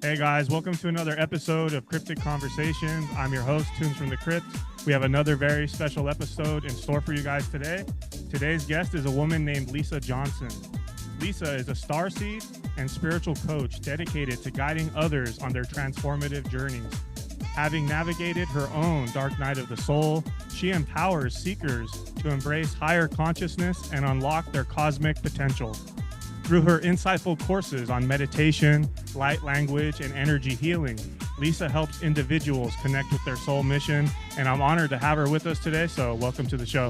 Hey guys, welcome to another episode of Cryptic Conversations. I'm your host, Tunes from the Crypt. We have another very special episode in store for you guys today. Today's guest is a woman named Lisa Johnson. Lisa is a starseed and spiritual coach dedicated to guiding others on their transformative journeys. Having navigated her own dark night of the soul, she empowers seekers to embrace higher consciousness and unlock their cosmic potential. Through her insightful courses on meditation, light language, and energy healing, Lisa helps individuals connect with their soul mission, and I'm honored to have her with us today, so welcome to the show.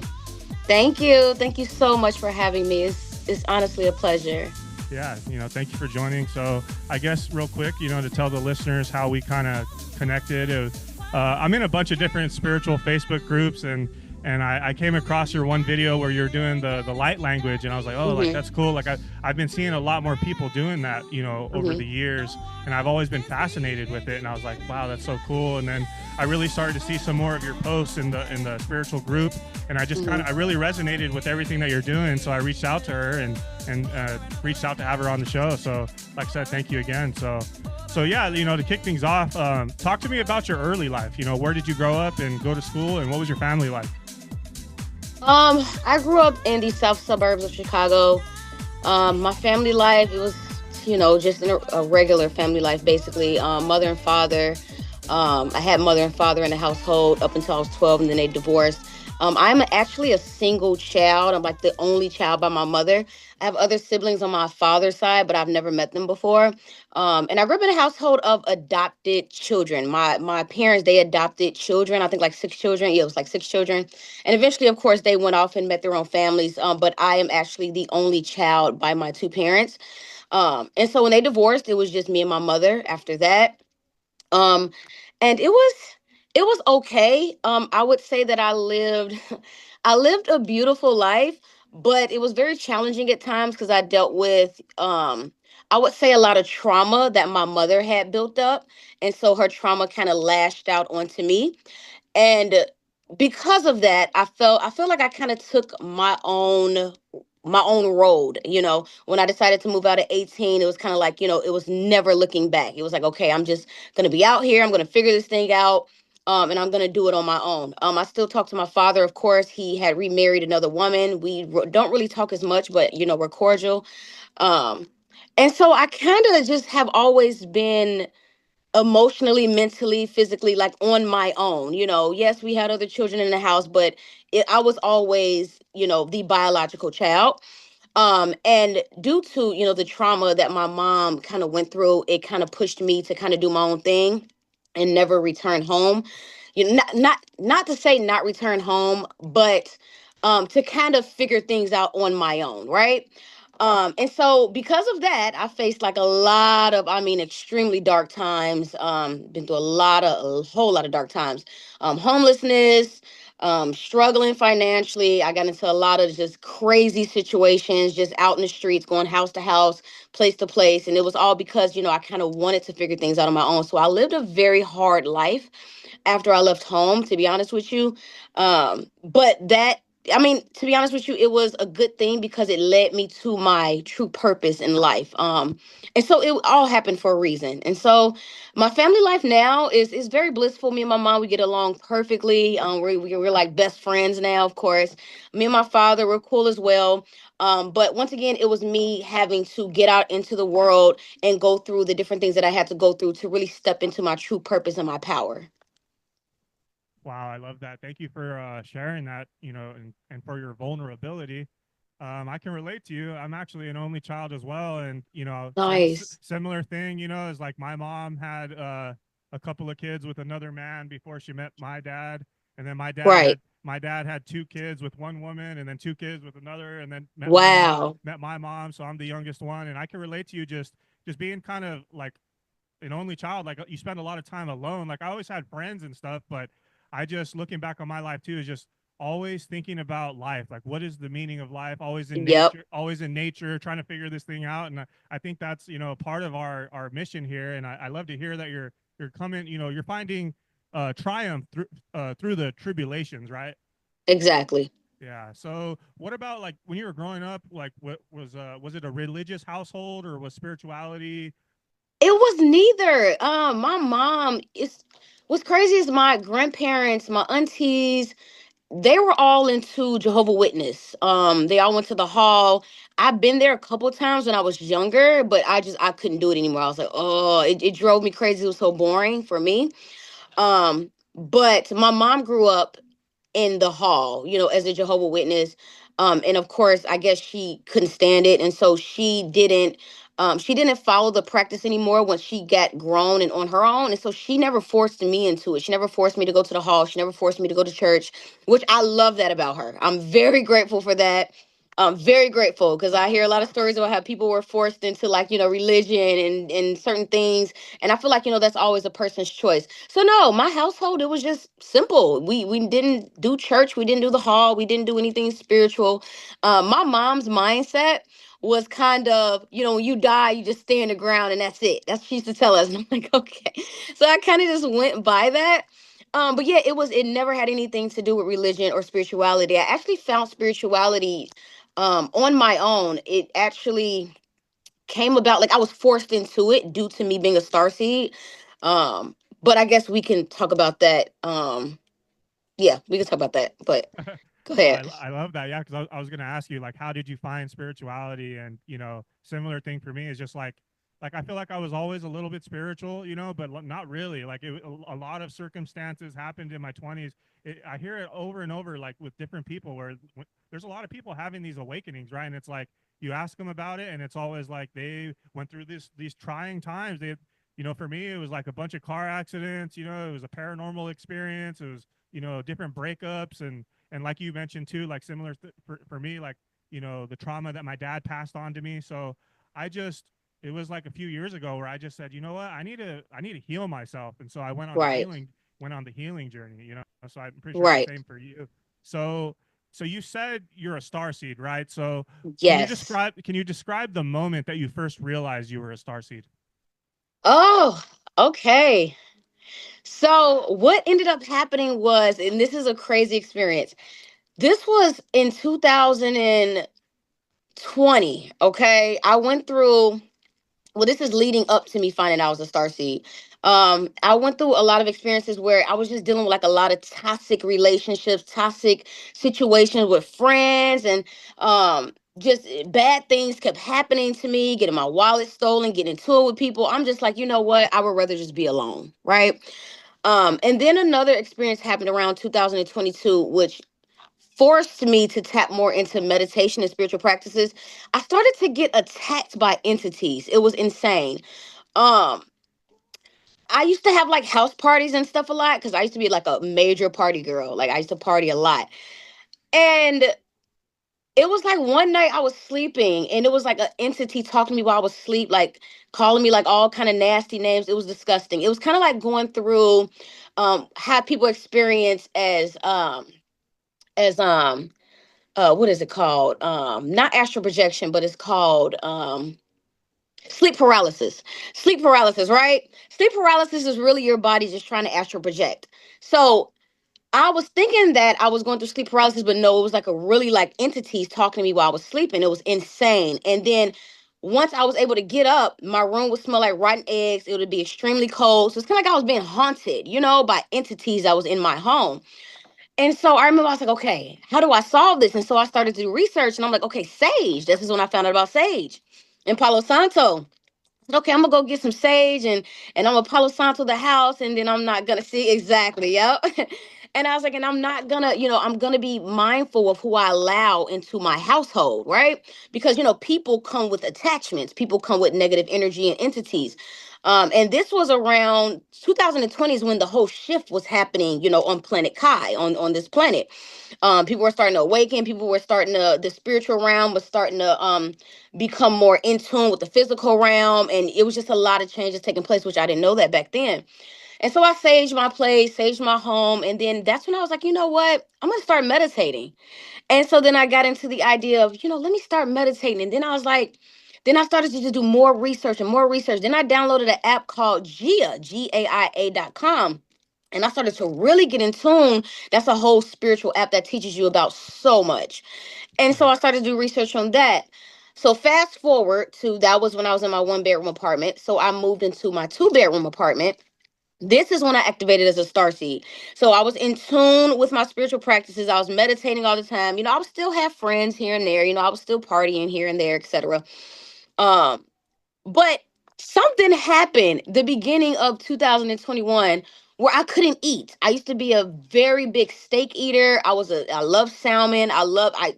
Thank you. Thank you so much for having me. It's honestly a pleasure. Yeah, thank you for joining. So I guess real quick, to tell the listeners how we kind of connected. I'm in a bunch of different spiritual Facebook groups, and I came across your one video where you're doing the light language, and I was like, oh, like that's cool. Like I've been seeing a lot more people doing that, over the years, and I've always been fascinated with it. And I was like, wow, that's so cool. And then I really started to see some more of your posts in the spiritual group, and I just I really resonated with everything that you're doing. So I reached out to her and reached out to have her on the show. So like I said, thank you again. So yeah, to kick things off, talk to me about your early life. Where did you grow up and go to school, and what was your family like? I grew up in the south suburbs of Chicago. My family life, it was, just a regular family life, basically. Mother and father. I had mother and father in the household up until I was 12, and then they divorced. I'm actually a single child. I'm like the only child by my mother. I have other siblings on my father's side, but I've never met them before. And I grew up in a household of adopted children. My parents, they adopted children. I think like six children. Yeah, it was like six children. And eventually, of course, they went off and met their own families. But I am actually the only child by my two parents. And so when they divorced, it was just me and my mother after that. Um, and it was okay. I would say that I lived I lived a beautiful life, but it was very challenging at times because I dealt with I would say a lot of trauma that my mother had built up. And so her trauma kind of lashed out onto me. And because of that, I feel like I kind of took my own road. When I decided to move out at 18, it was kind of like, it was never looking back. It was like, okay, I'm just going to be out here. I'm going to figure this thing out. And I'm going to do it on my own. I still talk to my father. Of course, he had remarried another woman. We don't really talk as much, but, we're cordial. Um, and so I kind of just have always been emotionally, mentally, physically, like on my own. Yes, we had other children in the house, but I was always, the biological child. And due to, the trauma that my mom kind of went through, it kind of pushed me to kind of do my own thing and never return home. Not to say not return home, but to kind of figure things out on my own, right? And so because of that, I faced like a lot of, I mean, extremely dark times. Been through a whole lot of dark times. Homelessness, struggling financially. I got into a lot of just crazy situations, just out in the streets, going house to house, place to place. And it was all because, I kind of wanted to figure things out on my own. So I lived a very hard life after I left home, to be honest with you. But that, I mean, to be honest with you, it was a good thing because it led me to my true purpose in life. And so it all happened for a reason. And so my family life now is very blissful. Me and my mom, we get along perfectly. We're like best friends now, of course. Me and my father, we're cool as well. But once again, it was me having to get out into the world and go through the different things that I had to go through to really step into my true purpose and my power. Wow, I love that. Thank you for sharing that, and for your vulnerability. I can relate to you. I'm actually an only child as well, and Nice. similar thing. Is like my mom had a couple of kids with another man before she met my dad, and then Right. my dad had two kids with one woman, and then two kids with another, and then Wow. met my mom. So I'm the youngest one, and I can relate to you just being kind of like an only child. Like you spend a lot of time alone. Like I always had friends and stuff, but I just looking back on my life too is just always thinking about life. Like what is the meaning of life? Yep. Always in nature, trying to figure this thing out. And I think that's part of our mission here. And I love to hear that you're coming. You're finding triumph through the tribulations, right? Exactly. Yeah. So what about like when you were growing up? Like what was it a religious household or was spirituality? It was neither. My mom is what's crazy is my grandparents, my aunties, they were all into Jehovah Witness. They all went to the hall. I've been there a couple times when I was younger, but I couldn't do it anymore. I was like, oh, it drove me crazy. It was so boring for me. But my mom grew up in the hall, as a Jehovah Witness. And of course, I guess she couldn't stand it, and so she didn't follow the practice anymore once she got grown and on her own. And so she never forced me into it. She never forced me to go to the hall. She never forced me to go to church, which I love that about her. I'm very grateful for that. I'm very grateful because I hear a lot of stories about how people were forced into like, religion and certain things. And I feel like, that's always a person's choice. So no, my household, it was just simple. We didn't do church, we didn't do the hall, we didn't do anything spiritual. My mom's mindset was kind of, when you die, you just stay in the ground and that's it. That's what she used to tell us. And I'm like, okay. So I kind of just went by that. But yeah, it never had anything to do with religion or spirituality. I actually found spirituality on my own. It actually came about like I was forced into it due to me being a starseed. Um, but I guess we can talk about that. Yeah, we can talk about that. But go No, ahead. I love that. Yeah, because I was going to ask you, like, how did you find spirituality? And, similar thing for me is just like I feel like I was always a little bit spiritual, but not really. Like, a lot of circumstances happened in my 20s. I hear it over and over, like, with different people where there's a lot of people having these awakenings, right? And it's like, you ask them about it, and it's always like they went through these trying times. For me, it was like a bunch of car accidents, it was a paranormal experience. It was, different breakups and like you mentioned too, like similar for me, like the trauma that my dad passed on to me. So I just it was like a few years ago where I just said, you know what, I need to heal myself, and so I Right. went on the healing journey. So I'm pretty sure it's the Right. same for you. So so you said you're a star seed, right? So Yes. can you describe the moment that you first realized you were a star seed? Oh, okay. So what ended up happening was, and this is a crazy experience. This was in 2020. Okay. I went through well, this is leading up to me finding out I was a star seed. I went through a lot of experiences where I was just dealing with like a lot of toxic relationships, toxic situations with friends, and just bad things kept happening to me, getting my wallet stolen, getting into it with people. I'm just like, you know what? I would rather just be alone, right? And then another experience happened around 2022, which forced me to tap more into meditation and spiritual practices. I started to get attacked by entities. It was insane. Um, I used to have like house parties and stuff a lot because I used to be like a major party girl. Like I used to party a lot. And it was like one night I was sleeping and it was like an entity talking to me while I was asleep, like calling me like all kind of nasty names. It was disgusting. It was kind of like going through how people experience as what is it called? Not astral projection, but it's called sleep paralysis. Sleep paralysis, right? Sleep paralysis is really your body just trying to astral project. So I was thinking that I was going through sleep paralysis, but no, it was like a really like entities talking to me while I was sleeping. It was insane. And then once I was able to get up, my room would smell like rotten eggs. It would be extremely cold. So it's kind of like I was being haunted, by entities that was in my home. And so I remember I was like, okay, how do I solve this? And so I started to do research and I'm like, okay, sage. This is when I found out about sage and Palo Santo. Okay, I'm gonna go get some sage and I'm gonna Palo Santo the house and then I'm not gonna see exactly, yep. And I was like, and I'm not gonna, I'm gonna be mindful of who I allow into my household, right? Because people come with attachments, people come with negative energy and entities. And this was around 2020 is when the whole shift was happening, on planet Kai, on this planet. People were starting to awaken, people were starting to the spiritual realm was starting to become more in tune with the physical realm, and it was just a lot of changes taking place, which I didn't know that back then. And so I saged my place, saged my home, and then that's when I was like, you know what, I'm gonna start meditating. And so then I got into the idea of, let me start meditating. And then I was like, then I started to just do more research and more research. Then I downloaded an app called GAIA.com. And I started to really get in tune. That's a whole spiritual app that teaches you about so much. And so Mhm. I started to do research on that. So fast forward to that was when I was in my 1 bedroom apartment. So I moved into my 2 bedroom apartment. This is when I activated as a starseed. So I was in tune with my spiritual practices. I was meditating all the time. I would still have friends here and there. I was still partying here and there, etc. Um, but something happened the beginning of 2021 where I couldn't eat. I used to be a very big steak eater. I love salmon. I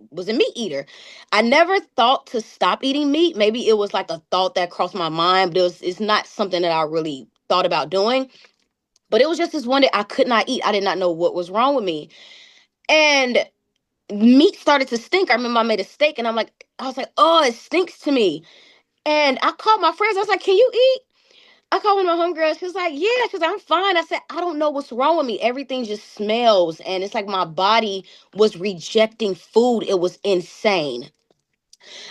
was a meat eater. I never thought to stop eating meat. Maybe it was like a thought that crossed my mind, but it's not something that I really thought about doing. But it was just this one day I could not eat. I did not know what was wrong with me. And meat started to stink. I remember I made a steak and I was like, oh, it stinks to me. And I called my friends. I was like, can you eat? I called one of my homegirls. She was like, yeah. She was like, I'm fine. I said, I don't know what's wrong with me. Everything just smells. And it's like my body was rejecting food. It was insane.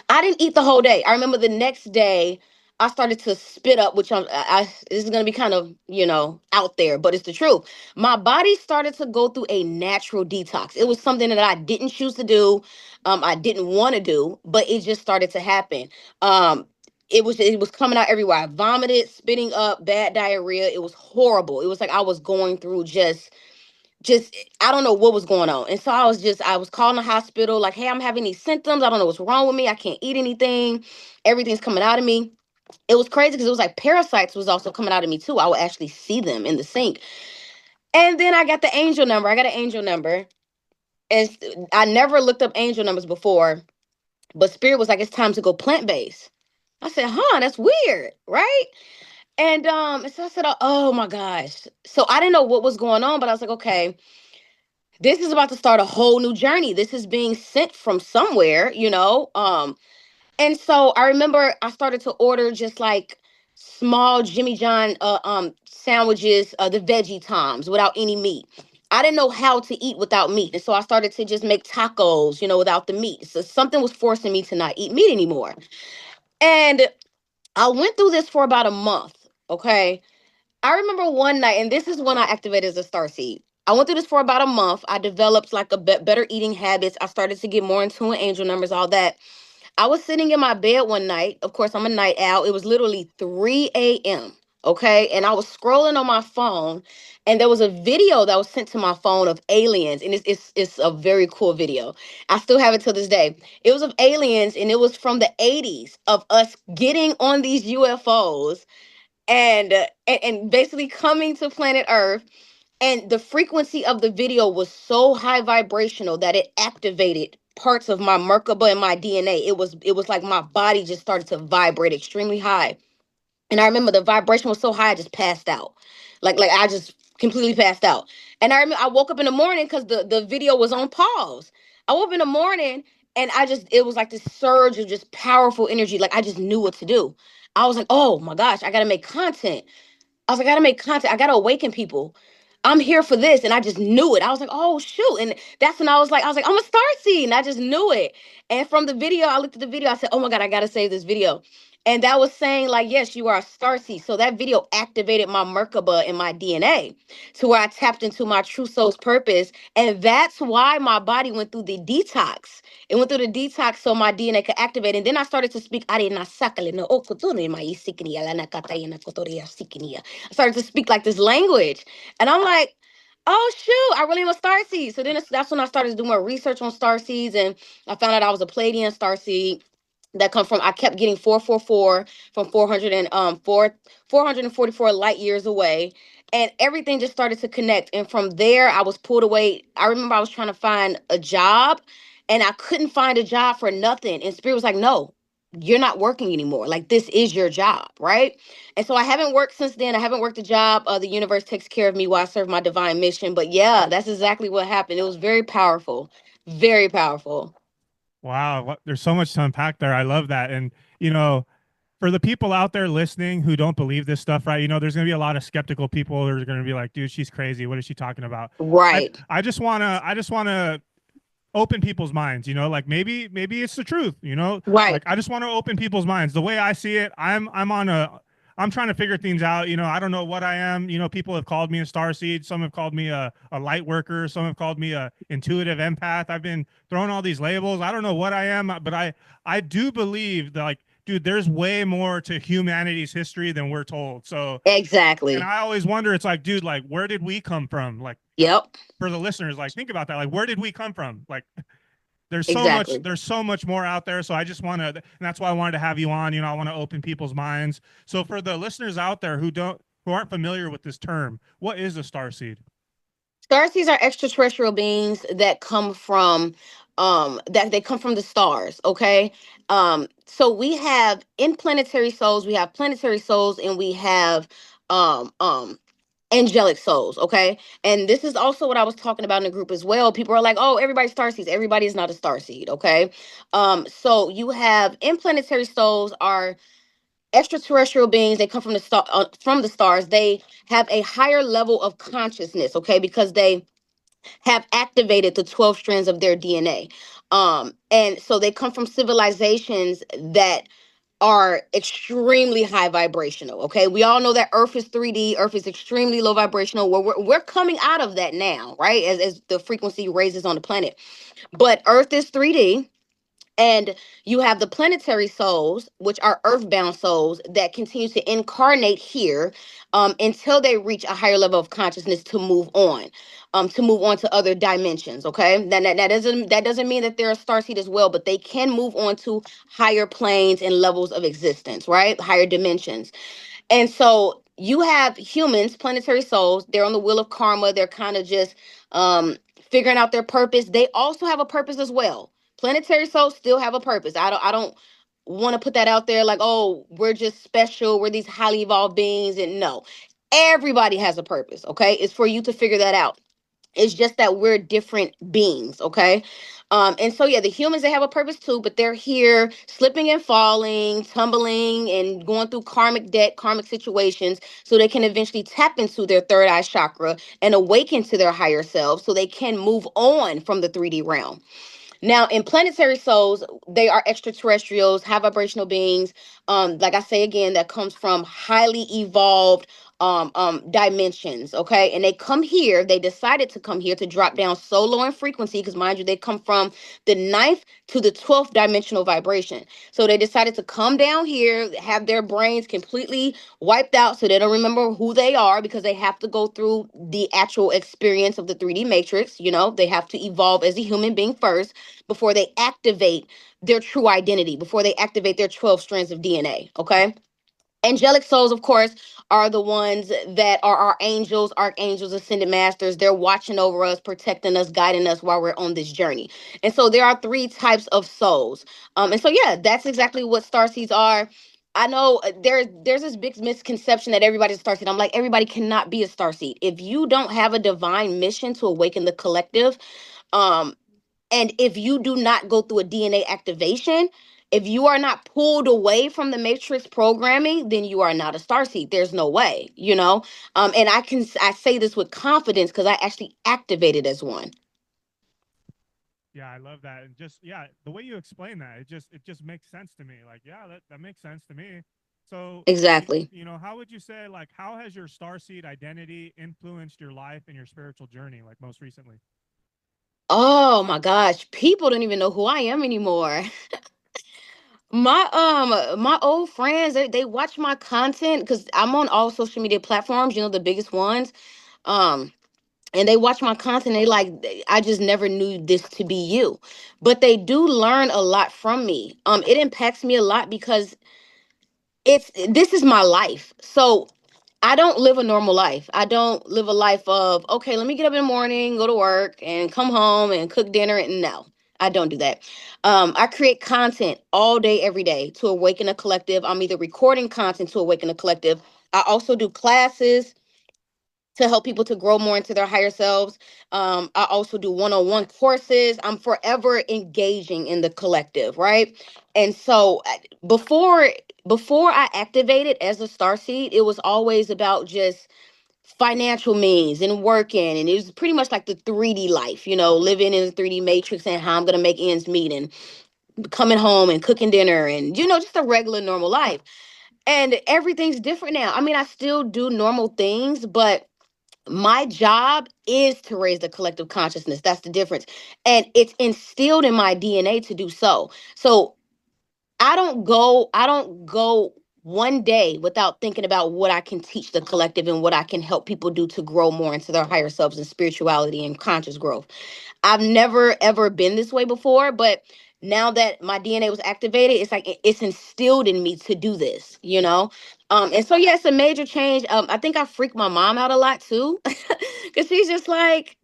I didn't eat the whole day. I remember the next day I started to spit up, which this is gonna be kind of out there, but it's the truth. My body started to go through a natural detox. It was something that I didn't choose to do, I didn't want to do, but it just started to happen. Um, it was coming out everywhere. I vomited, spitting up, bad diarrhea. It was horrible. It was like I was going through just I don't know what was going on. And so I was calling the hospital like, hey, I'm having these symptoms. I don't know what's wrong with me. I can't eat anything. Everything's coming out of me. It was crazy because it was like parasites was also coming out of me too. I would actually see them in the sink. And then I got the angel number. I got an angel number. And I never looked up angel numbers before, but Spirit was like, it's time to go plant-based. I said, huh, that's weird, right? And so I said, oh my gosh. So I didn't know what was going on, but I was like, okay, this is about to start a whole new journey. This is being sent from somewhere. And so I remember I started to order just like small Jimmy John sandwiches, the veggie times without any meat. I didn't know how to eat without meat. And so I started to just make tacos, without the meat. So something was forcing me to not eat meat anymore. And I went through this for about a month. Okay. I remember one night, and this is when I activated as a starseed. I went through this for about a month. I developed like better eating habits. I started to get more in tune with angel numbers, all that. I was sitting in my bed one night. Of course, I'm a night owl. It was literally 3 a.m. Okay. And I was scrolling on my phone, and there was a video that was sent to my phone of aliens. And it's a very cool video. I still have it to this day. It was of aliens, and it was from the 80s of us getting on these UFOs and basically coming to planet Earth. And the frequency of the video was so high vibrational that it activated parts of my Merkaba and my DNA. It was like my body just started to vibrate extremely high. And I remember the vibration was so high I just passed out. Like I just completely passed out. And I remember I woke up in the morning because the video was on pause. I woke up in the morning and it was like this surge of just powerful energy. Like I just knew what to do. I was like, oh my gosh, I gotta make content. I was like, I gotta make content. I gotta awaken people. I'm here for this. And I just knew it. I was like, oh shoot. And that's when I was like, I'm a star seed. And I just knew it. And from the video, I looked at the video, I said, oh my God, I gotta save this video. And that was saying, like, yes, you are a star seed. So that video activated my Merkaba and my DNA to where I tapped into my true soul's purpose. And that's why my body went through the detox. It went through the detox so my DNA could activate. And then I started to speak. I started to speak like this language. And I'm like, oh shoot, I really am a star seed. So then that's when I started to do more research on star seeds, and I found out I was a Palladian star seed. That come from I kept getting 444 from 444 light years away, and everything just started to connect. And from there I was pulled away. I remember I was trying to find a job, and I couldn't find a job for nothing, and Spirit was like, no, you're not working anymore. Like, this is your job, right? And so I haven't worked since then. I haven't worked a job. The universe takes care of me while I serve my divine mission. But yeah, that's exactly what happened. It was very powerful. Very powerful. Wow, there's so much to unpack there. I love that. And, you know, for the people out there listening who don't believe this stuff, right? There's going to be a lot of skeptical people who are going to be like, dude, she's crazy. What is she talking about? I, Right. I just want to open people's minds, like maybe it's the truth, Right. like I just want to open people's minds. The way I see it, I'm I'm trying to figure things out. I don't know what I am. People have called me a starseed. Some have called me a light worker. Some have called me a intuitive empath. I've been throwing all these labels. I don't know what I am, but I do believe that, like, dude, there's way more to humanity's history than we're told. So, and Exactly. I always wonder, it's like, dude, like, where did we come from? Like, Yep. for the listeners, like, think about that. Like, where did we come from? Like, Exactly. there's so much more out there. So I just want to, and that's why I wanted to have you on. I want to open people's minds. So for the listeners out there who aren't familiar with this term, what is a star seed? Starseeds are extraterrestrial beings that come from that they come from the stars, okay? So we have in planetary souls, we have planetary souls, and we have um um angelic souls, okay? And this is also what I was talking about in the group as well. People are like, "Oh, everybody's starseeds." Everybody is not a starseed, okay? So you have implanetary souls are extraterrestrial beings. They come from the stars. They have a higher level of consciousness, okay? Because they have activated the 12 strands of their DNA. And so they come from civilizations that are extremely high vibrational. Okay. We all know that Earth is 3D, Earth is extremely low vibrational. We're coming out of that now, right? As the frequency raises on the planet. But Earth is 3D. And you have the planetary souls, which are earthbound souls that continue to incarnate here until they reach a higher level of consciousness to move on to other dimensions. Okay, that doesn't mean that they're a starseed as well, but they can move on to higher planes and levels of existence, right? Higher dimensions. And so you have humans, planetary souls, they're on the wheel of karma. They're kind of just figuring out their purpose. They also have a purpose as well. Planetary souls still have a purpose. I don't want to put that out there like, oh, we're just special. We're these highly evolved beings. And no, everybody has a purpose. Okay. It's for you to figure that out. It's just that we're different beings, okay? And so yeah, the humans, they have a purpose too, but they're here slipping and falling, tumbling, and going through karmic debt, karmic situations, so they can eventually tap into their third eye chakra and awaken to their higher selves, so they can move on from the 3D realm. Now, in planetary souls, they are extraterrestrials, high vibrational beings. Like I say again, that comes from highly evolved dimensions. Okay, and they come here. They decided to come here to drop down so low in frequency because, mind you, they come from the ninth to the 12th dimensional vibration. So they decided to come down here, have their brains completely wiped out so they don't remember who they are because they have to go through the actual experience of the 3D matrix. They have to evolve as a human being first before they activate their true identity, before they activate their 12 strands of DNA. Okay. Angelic souls, of course, are the ones that are our angels, archangels, ascended masters. They're watching over us, protecting us, guiding us while we're on this journey. And so there are three types of souls. And so yeah, that's exactly what starseeds are. I know there's this big misconception that everybody's a starseed. I'm like, everybody cannot be a starseed. If you don't have a divine mission to awaken the collective, um, and if you do not go through a DNA activation, if you are not pulled away from the matrix programming, then you are not a starseed. There's no way. And I say this with confidence because I actually activated as one. Yeah, I love that. And just, yeah, the way you explain that, it just makes sense to me. Like, yeah, that makes sense to me. So, Exactly. how would you say, like, how has your starseed identity influenced your life and your spiritual journey, like, most recently? Oh my gosh, people don't even know who I am anymore. My old friends, they watch my content because I'm on all social media platforms, the biggest ones. Um, and they watch my content, they like, I just never knew this to be you. But they do learn a lot from me. It impacts me a lot because this is my life. So I don't live a normal life. I don't live a life of, okay, let me get up in the morning, go to work, and come home and cook dinner. And no, I don't do that. I create content all day, every day to awaken a collective. I'm either recording content to awaken a collective. I also do classes to help people to grow more into their higher selves. I also do one-on-one courses. I'm forever engaging in the collective, right? And so before I activated as a star seed, it was always about just financial means and working, and it was pretty much like the 3D life, living in the 3D matrix and how I'm gonna make ends meet and coming home and cooking dinner and just a regular normal life. And everything's different now. I mean, I still do normal things, but my job is to raise the collective consciousness. That's the difference. And it's instilled in my DNA to do so. So I don't go one day without thinking about what I can teach the collective and what I can help people do to grow more into their higher selves and spirituality and conscious growth. I've never ever been this way before, but now that my DNA was activated, it's like it's instilled in me to do this, you know? And so yeah, it's a major change. I think I freak my mom out a lot too. Cause she's just like,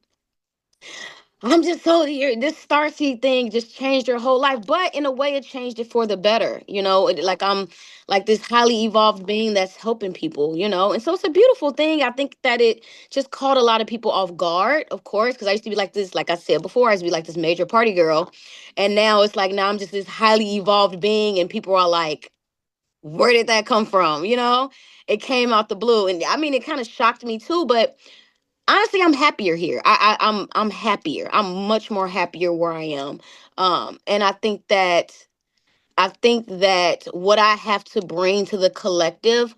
I'm just so here. This starseed thing just changed your whole life, but in a way, it changed it for the better. Like I'm like this highly evolved being that's helping people. And so it's a beautiful thing. I think that it just caught a lot of people off guard, of course, because I used to be like this. Like I said before, I used to be like this major party girl, and now it's like now I'm just this highly evolved being, and people are like, "Where did that come from?" It came out the blue, and I mean, it kind of shocked me too, but honestly, I'm happier here. I'm happier. I'm much more happier where I am. And I think that what I have to bring to the collective,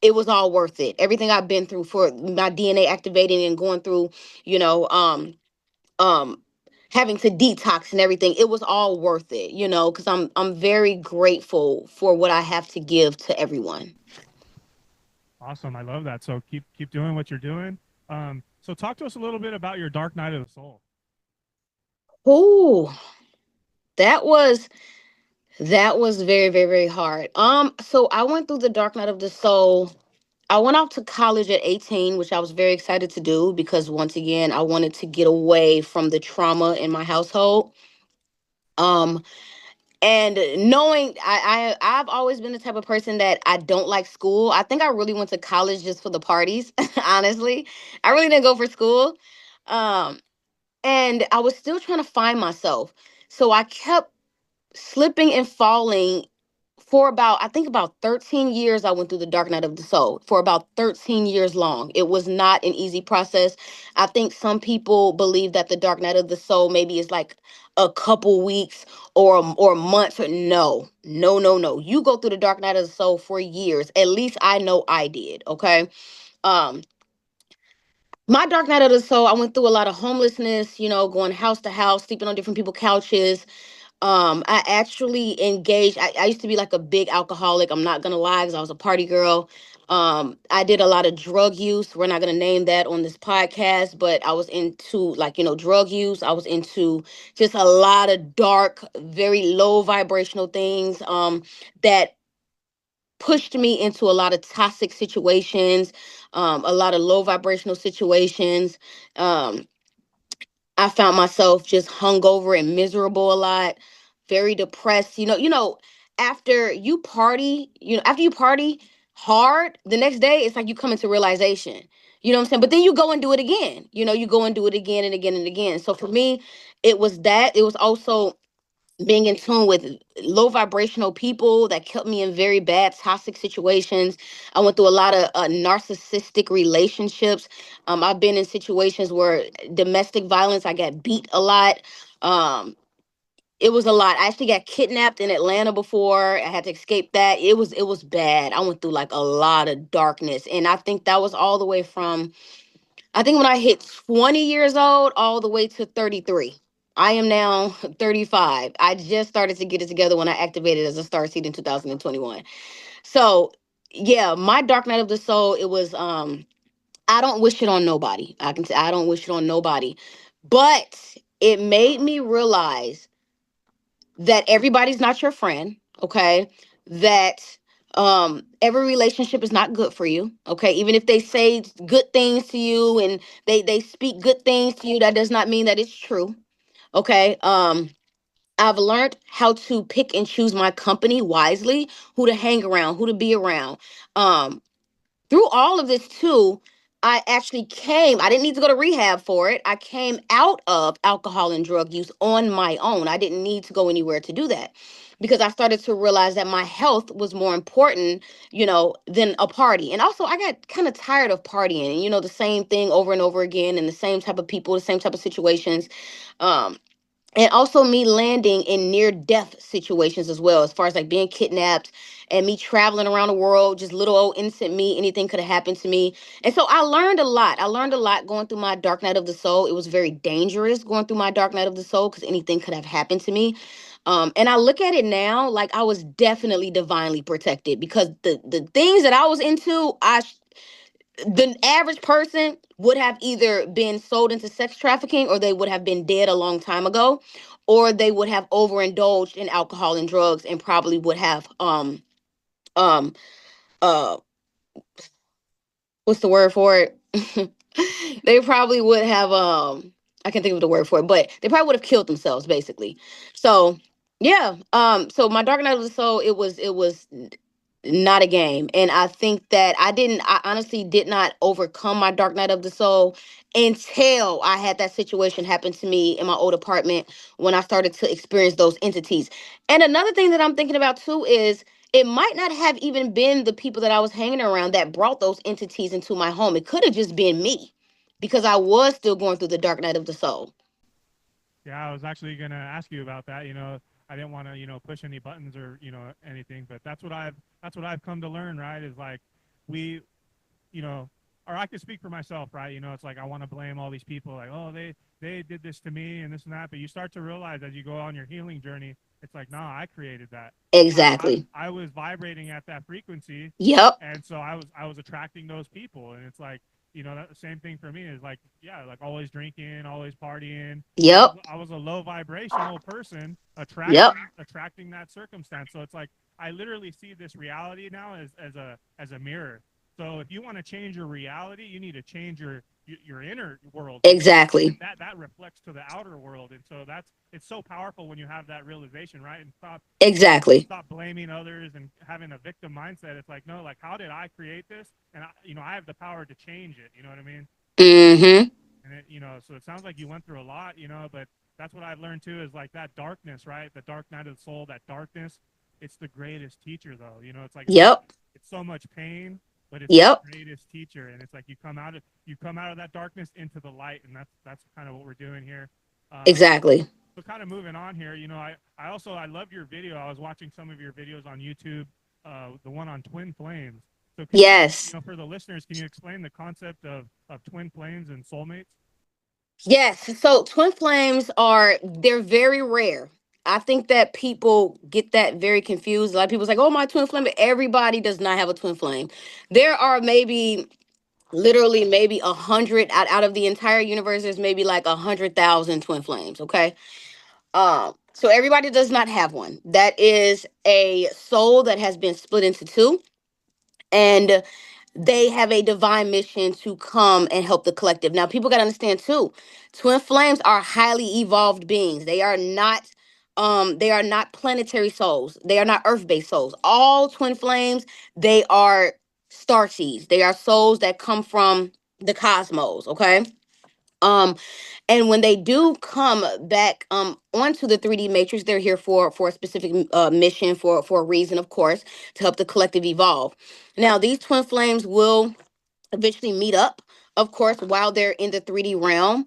it was all worth it. Everything I've been through for my DNA activating and going through, you know, um having to detox and everything, it was all worth it, because I'm very grateful for what I have to give to everyone. Awesome. I love that. So keep doing what you're doing. So talk to us a little bit about your dark night of the soul. Oh, that was That was very, very, very hard. So I went through the dark night of the soul. I went out to college at 18, which I was very excited to do because once again, I wanted to get away from the trauma in my household. Um, and knowing I've always been the type of person that I don't like school. I think I really went to college just for the parties, honestly. I really didn't go for school. Um, and I was still trying to find myself. So I kept slipping and falling for about I think about 13 years. I went through the dark night of the soul for about 13 years long. It was not an easy process. I think some people believe that the dark night of the soul maybe is like a couple weeks or months. Or no, no, no, no, you go through the dark night of the soul for years. At least I know I did. Okay. um my dark night of the soul, I went through a lot of homelessness, going house to house, sleeping on different people's couches. I actually engaged. I used to be like a big alcoholic. I'm not gonna lie, because I was a party girl. I did a lot of drug use. We're not gonna name that on this podcast, but I was into like, drug use. I was into just a lot of dark, very low vibrational things that pushed me into a lot of toxic situations, a lot of low vibrational situations. Um, I found myself just hungover and miserable a lot, very depressed. After you party hard, the next day it's like you come into realization. You know what I'm saying? But then you go and do it again. You go and do it again and again and again. So for me, it was that. It was also being in tune with low vibrational people that kept me in very bad toxic situations. I went through a lot of narcissistic relationships. I've been in situations where domestic violence, I got beat a lot. um it was a lot. I actually got kidnapped in Atlanta before. I had to escape that. It was bad. I went through like a lot of darkness, and I think that was all the way from, I think when I hit 20 years old, all the way to 33. I am now 35. I just started to get it together when I activated as a starseed in 2021. So, yeah, my dark night of the soul, it was I don't wish it on nobody. I can say I don't wish it on nobody. But it made me realize that everybody's not your friend, okay? That every relationship is not good for you, okay? Even if they say good things to you and they speak good things to you, that does not mean that it's true, okay? I've learned how to pick and choose my company wisely, who to hang around, who to be around. um Through all of this too, I didn't need to go to rehab for it. I came out of alcohol and drug use on my own. I didn't need to go anywhere to do that, because I started to realize that my health was more important, than a party. And also I got kind of tired of partying the same thing over and over again, and the same type of people, the same type of situations. um and also me landing in near death situations as well, as far as like being kidnapped and me traveling around the world, just little old innocent me. Anything could have happened to me. And so I learned a lot. I learned a lot going through my dark night of the soul. It was very dangerous going through my dark night of the soul because anything could have happened to me. And I look at it now like I was definitely divinely protected, because the things that I was into, the average person would have either been sold into sex trafficking, or they would have been dead a long time ago, or they would have overindulged in alcohol and drugs and probably would have um uh what's the word for it? They probably would have I can't think of the word for it, but they probably would have killed themselves basically. So yeah, so my dark night of the soul, it was not a game. And I think that I honestly did not overcome my dark night of the soul until I had that situation happen to me in my old apartment, when I started to experience those entities. And another thing that I'm thinking about too is, it might not have even been the people that I was hanging around that brought those entities into my home. It could have just been me, because I was still going through the dark night of the soul. Yeah, I was actually gonna ask you about that. I didn't want to, push any buttons or anything, but that's what I've come to learn. Right? Is like we, you know, or I could speak for myself. Right? It's like I want to blame all these people. Like, oh, they did this to me and this and that. But you start to realize as you go on your healing journey, it's like, nah, I created that. Exactly. I was vibrating at that frequency, Yep. and so I was attracting those people, and it's like, that the same thing for me is like, yeah, like always drinking, always partying. Yep. I was a low vibrational person, Yep. attracting that circumstance. So it's like I literally see this reality now as a mirror. So if you want to change your reality, you need to change your inner world, and Exactly. that reflects to the outer world. And so it's so powerful when you have that realization, right? And Exactly. stop blaming others and having a victim mindset. It's like, no, like, how did I create this? And I have the power to change it. You know what I mean? Mm-hmm. And so it sounds like you went through a lot, but that's what I've learned too, is like that darkness, right? The dark night of the soul, that darkness. It's the greatest teacher, though. It's like Yep. it's so much pain, but it's the Yep. greatest teacher. And it's like you come out of that darkness into the light, and that's kind of what we're doing here. Um, Exactly. so kind of moving on here, I loved your video. I was watching some of your videos on YouTube, the one on twin flames. So can you, Yes. for the listeners, can you explain the concept of twin flames and soulmates? Yes. So twin flames they're very rare. I think that people get that very confused. A lot of people's like, oh, my twin flame. But everybody does not have a twin flame. There are maybe, literally maybe 100 out of the entire universe. There's maybe like 100,000 twin flames. Okay. So everybody does not have one. That is a soul that has been split into two, and they have a divine mission to come and help the collective. Now, people got to understand too, twin flames are highly evolved beings. They are not planetary souls. They are not earth-based souls. All twin flames, they are star seeds. They are souls that come from the cosmos, okay? Um and when they do come back onto the 3D matrix, they're here for a specific mission, for a reason, of course, to help the collective evolve. Now, these twin flames will eventually meet up, of course, while they're in the 3D realm,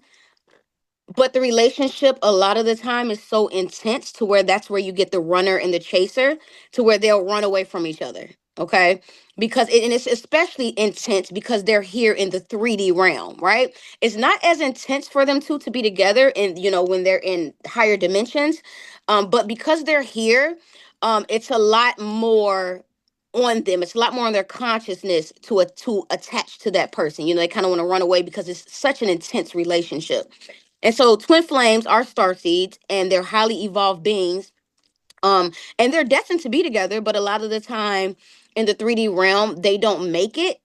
but the relationship a lot of the time is so intense to where that's where you get the runner and the chaser, to where they'll run away from each other. Okay. And it's especially intense because they're here in the 3D realm, right? It's not as intense for them to be together, and when they're in higher dimensions. But because they're here, it's a lot more on them. It's a lot more on their consciousness to attach to that person. They kind of want to run away because it's such an intense relationship. And so twin flames are star seeds, and they're highly evolved beings. And they're destined to be together, but a lot of the time in the 3D realm, they don't make it.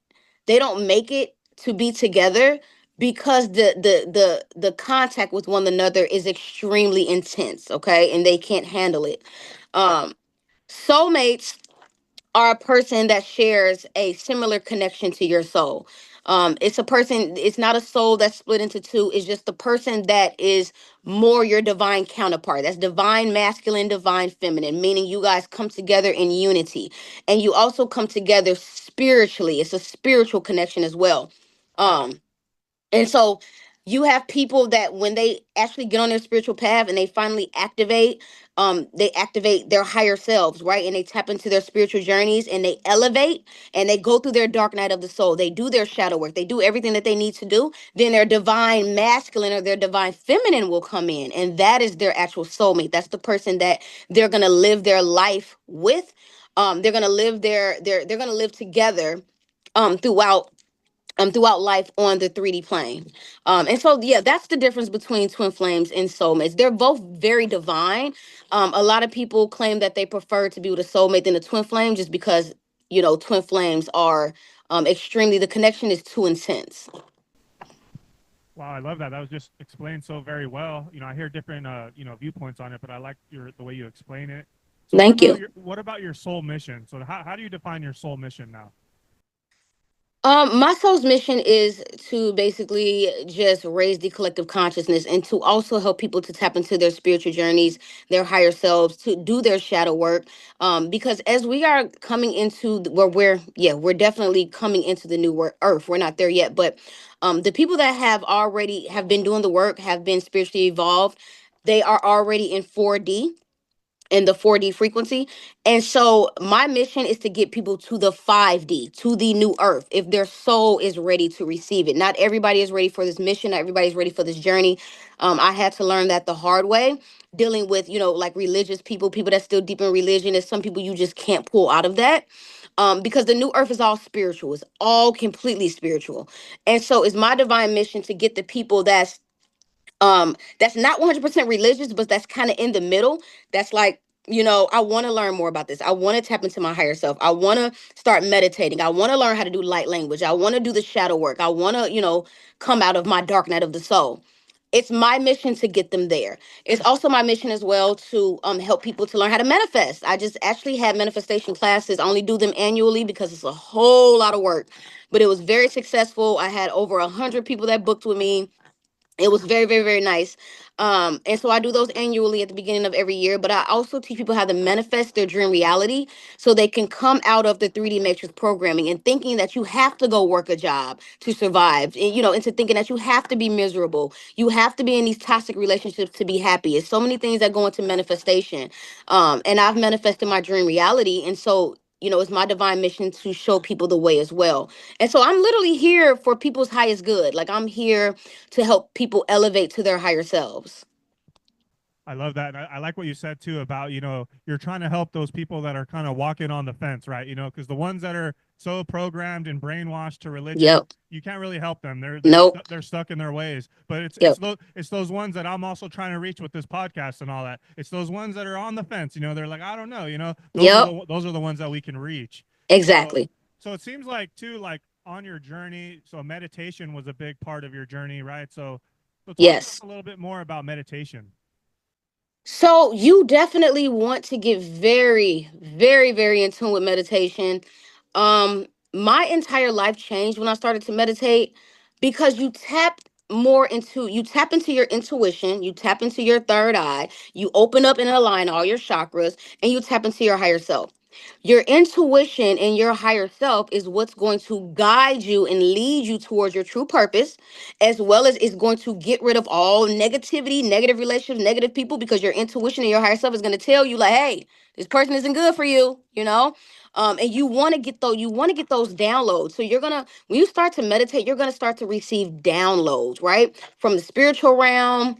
They don't make it to be together because the contact with one another is extremely intense, okay? And they can't handle it. Um Soulmates are a person that shares a similar connection to your soul. It's a person, it's not a soul that's split into two. It's just the person that is more your divine counterpart. That's divine masculine, divine feminine, meaning you guys come together in unity. And you also come together spiritually. It's a spiritual connection as well. Um, and so You have people that when they actually get on their spiritual path and they finally activate, they activate their higher selves, right? And they tap into their spiritual journeys and they elevate and they go through their dark night of the soul. They do their shadow work. They do everything that they need to do. Then their divine masculine or their divine feminine will come in, and that is their actual soulmate. That's the person that they're gonna live their life with. They're gonna live they're gonna live together throughout throughout life on the 3D plane. And so, yeah, that's the difference between twin flames and soulmates. They're both very divine. A lot of people claim that they prefer to be with a soulmate than a twin flame just because, twin flames are extremely, the connection is too intense. Wow, I love that. That was just explained so very well. I hear different viewpoints on it, but I like the way you explain it. So Thank you. what about your soul mission? So how do you define your soul mission now? My soul's mission is to basically just raise the collective consciousness and to also help people to tap into their spiritual journeys, their higher selves, to do their shadow work. Because as we are coming into where we're definitely coming into the new earth. We're not there yet, but the people that have been doing the work, have been spiritually evolved. They are already in 4D, in the 4D frequency. And so my mission is to get people to the 5D, to the new earth, if their soul is ready to receive it. Not everybody is ready for this mission. Not everybody's ready for this journey. I had to learn that the hard way, dealing with, like religious people that's still deep in religion. There's some people you just can't pull out of that. Because the new earth is all spiritual. It's all completely spiritual. And so it's my divine mission to get the people that's not 100% religious, but that's kind of in the middle. That's like, I want to learn more about this. I want to tap into my higher self. I want to start meditating. I want to learn how to do light language. I want to do the shadow work. I want to, come out of my dark night of the soul. It's my mission to get them there. It's also my mission as well to help people to learn how to manifest. I just actually had manifestation classes. I only do them annually because it's a whole lot of work, but it was very successful. I had over 100 people that booked with me. It was very, very, very nice. And so I do those annually at the beginning of every year, but I also teach people how to manifest their dream reality so they can come out of the 3D matrix programming and thinking that you have to go work a job to survive, and, into thinking that you have to be miserable. You have to be in these toxic relationships to be happy. It's so many things that go into manifestation. And I've manifested my dream reality. And so, it's my divine mission to show people the way as well. And so I'm literally here for people's highest good. Like I'm here to help people elevate to their higher selves. I love that. And I like what you said too about, you're trying to help those people that are kind of walking on the fence, right? Because the ones that are so programmed and brainwashed to religion, Yep. you can't really help them. Nope. They're stuck in their ways. But Yep. it's those ones that I'm also trying to reach with this podcast and all that. It's those ones that are on the fence, they're like, I don't know, Yep. those are the ones that we can reach. So Exactly. so it seems like too, like on your journey, so meditation was a big part of your journey, right? So talk to us Yes. a little bit more about meditation. So you definitely want to get very, very, very in tune with meditation. My entire life changed when I started to meditate because you tap into your intuition, you tap into your third eye, you open up and align all your chakras, and you tap into your higher self. Your intuition and your higher self is what's going to guide you and lead you towards your true purpose, as well as it's going to get rid of all negativity, negative relationships, negative people, because your intuition and your higher self is going to tell you, like, hey, this person isn't good for you. And you want to get those downloads. So when you start to meditate, you're going to start to receive downloads, right? From the spiritual realm,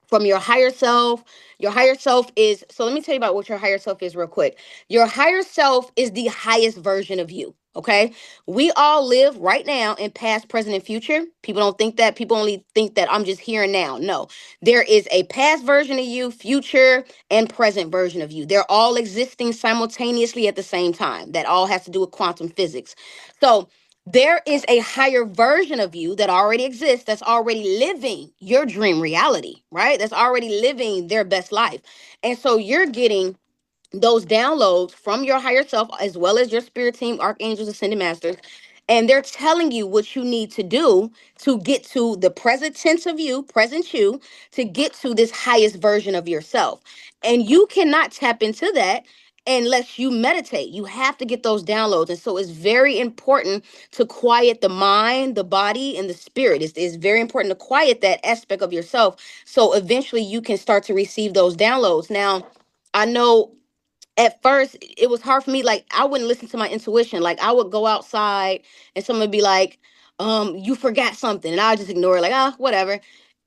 from your higher self. Your higher self is, so let me tell you about what your higher self is real quick. Your higher self is the highest version of you. Okay. We all live right now in past, present, and future. People don't think that. People only think that I'm just here and now. No, there is a past version of you, future, and present version of you. They're all existing simultaneously at the same time. That all has to do with quantum physics. So, there is a higher version of you that already exists, that's already living your dream reality, right? That's already living their best life. And so you're getting those downloads from your higher self as well as your spirit team, archangels, ascended masters. And they're telling you what you need to do to get to the present tense of you, present you, to get to this highest version of yourself. And you cannot tap into that unless you meditate. You have to get those downloads. And so it's very important to quiet the mind, the body, and the spirit. It's very important to quiet that aspect of yourself. So eventually you can start to receive those downloads. Now, I know at first it was hard for me. Like, I wouldn't listen to my intuition. Like, I would go outside and someone would be like, you forgot something, and I would just ignore it, like, ah, whatever.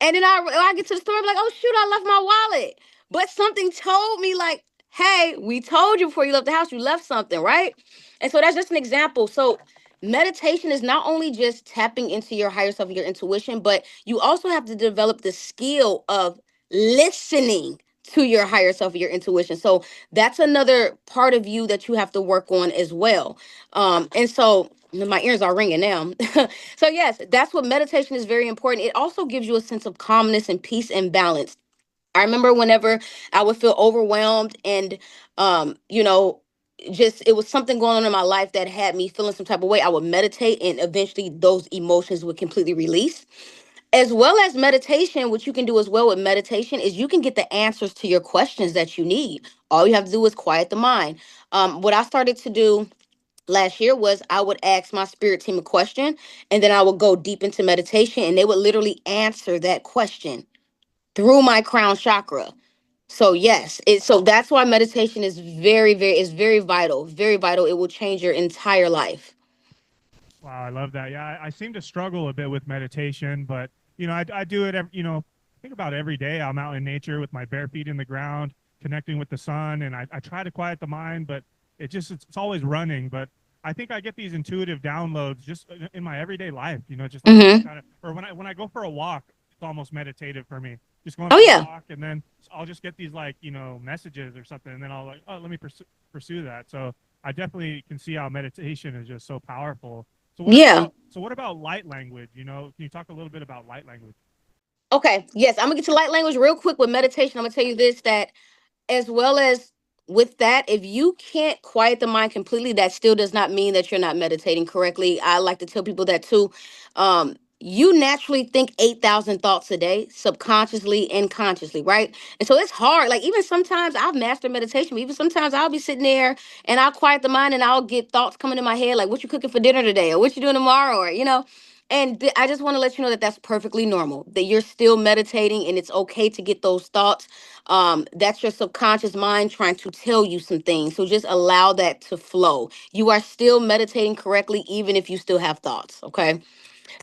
And then I get to the store, I'm like, oh shoot, I left my wallet. But something told me, like, hey, we told you before you left the house you left something, right? And so that's just an example. So meditation is not only just tapping into your higher self, your intuition, but you also have to develop the skill of listening to your higher self, your intuition. So that's another part of you that you have to work on as well. And so my ears are ringing now. So yes, that's what meditation is very important. It also gives you a sense of calmness and peace and balance. I remember whenever I would feel overwhelmed and you know, just it was something going on in my life that had me feeling some type of way, I would meditate and eventually those emotions would completely release. As well as meditation, what you can do as well with meditation is you can get the answers to your questions that you need. All you have to do is quiet the mind. What I started to do last year was I would ask my spirit team a question, and then I would go deep into meditation, and they would literally answer that question through my crown chakra. So yes, so that's why meditation is very vital, very vital. It will change your entire life. Wow, I love that. Yeah, I seem to struggle a bit with meditation, but I do it. I think about every day. I'm out in nature with my bare feet in the ground, connecting with the sun, and I try to quiet the mind, but it's always running. But I think I get these intuitive downloads just in my everyday life. Just like Hmm. kind of, or when I go for a walk, it's almost meditative for me. Just going Oh for a yeah. walk, and then I'll just get these like messages or something, and then I'll like, oh, let me pursue that. So I definitely can see how meditation is just so powerful. Yeah. So what about light language? Can you talk a little bit about light language? Okay. Yes, I'm gonna get to light language real quick with meditation. I'm gonna tell you this, that as well as with that, if you can't quiet the mind completely, that still does not mean that you're not meditating correctly. I like to tell people that too. You naturally think 8,000 thoughts a day, subconsciously and consciously, right? And so it's hard. Like, even sometimes I've mastered meditation, but even sometimes I'll be sitting there and I'll quiet the mind and I'll get thoughts coming in my head, like, what you cooking for dinner today, or what you doing tomorrow, or, and I just want to let you know that that's perfectly normal, that you're still meditating and it's okay to get those thoughts. That's your subconscious mind trying to tell you some things. So just allow that to flow. You are still meditating correctly, even if you still have thoughts. Okay.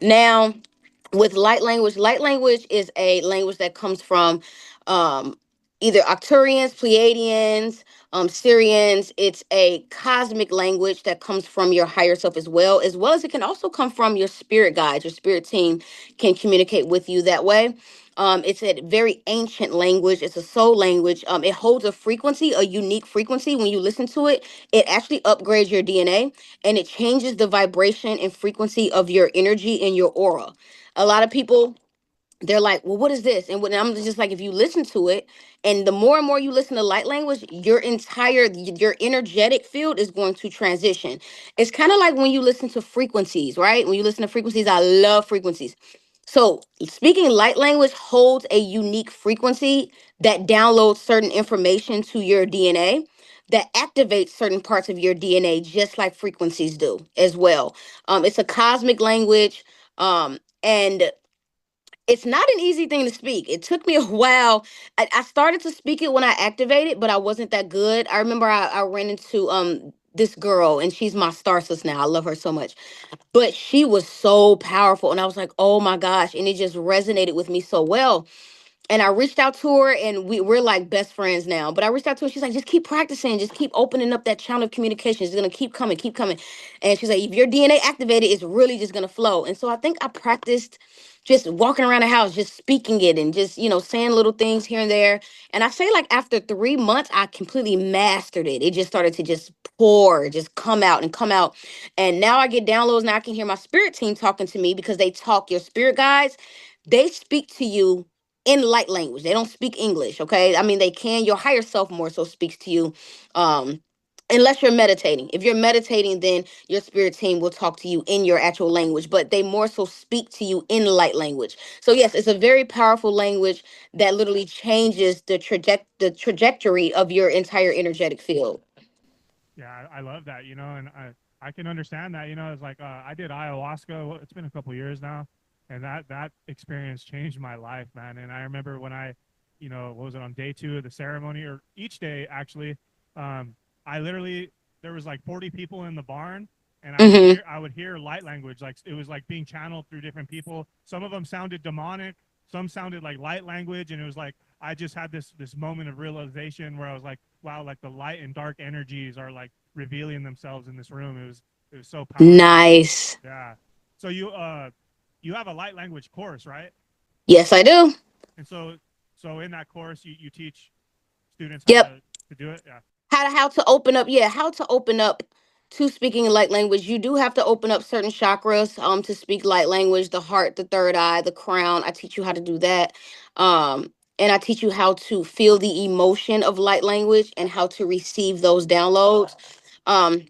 Now, with light language is a language that comes from um, either Arcturians, Pleiadians, Syrians. It's a cosmic language that comes from your higher self, as well as it can also come from your spirit guides. Your spirit team can communicate with you that way. It's a very ancient language. It's a soul language. It holds a frequency, a unique frequency. When you listen to it, it actually upgrades your DNA, and it changes the vibration and frequency of your energy and your aura. A lot of people, they're like, well, what is this? And when I'm just like, if you listen to it, and the more and more you listen to light language, your energetic field is going to transition. It's kind of like when you listen to frequencies, right? When you listen to frequencies, I love frequencies. So speaking light language holds a unique frequency that downloads certain information to your DNA, that activates certain parts of your DNA, just like frequencies do as well. It's a cosmic language. And it's not an easy thing to speak. It took me a while. I started to speak it when I activated, but I wasn't that good. I remember I ran into this girl, and she's my star sis now. I love her so much. But she was so powerful, and I was like, oh my gosh. And it just resonated with me so well. And I reached out to her, and we're like best friends now. But I reached out to her. She's like, just keep practicing, just keep opening up that channel of communication. It's gonna keep coming, keep coming. And she's like, if your DNA activated, it's really just gonna flow. And so I think I practiced just walking around the house, just speaking it, and just saying little things here and there. And I say, like, after 3 months, I completely mastered it. It just started to just pour, just come out and come out. And now I get downloads. Now I can hear my spirit team talking to me, because they talk, your spirit guides, they speak to you in light language. They don't speak English, okay? I mean, they can. Your higher self more so speaks to you. Um, Unless you're meditating. If you're meditating, then your spirit team will talk to you in your actual language, but they more so speak to you in light language. So yes, it's a very powerful language that literally changes the trajectory of your entire energetic field. Yeah, I love that, and I can understand that. It's like I did ayahuasca. Well, it's been a couple years now, and that experience changed my life, man. And I remember when what was it, on day 2 of the ceremony, or each day actually, um, I literally, there was like 40 people in the barn, and Mm-hmm. I would hear light language, like it was like being channeled through different people. Some of them sounded demonic, some sounded like light language, and it was like I just had this moment of realization where I was like, wow, like the light and dark energies are like revealing themselves in this room. It was so powerful. Nice. Yeah. So you have a light language course, right? Yes, I do. And so in that course you teach students how Yep. to do it. Yeah. How to open up, yeah, how to open up to speaking in light language. You do have to open up certain chakras to speak light language, the heart, the third eye, the crown. I teach you how to do that. And I teach you how to feel the emotion of light language and how to receive those downloads. um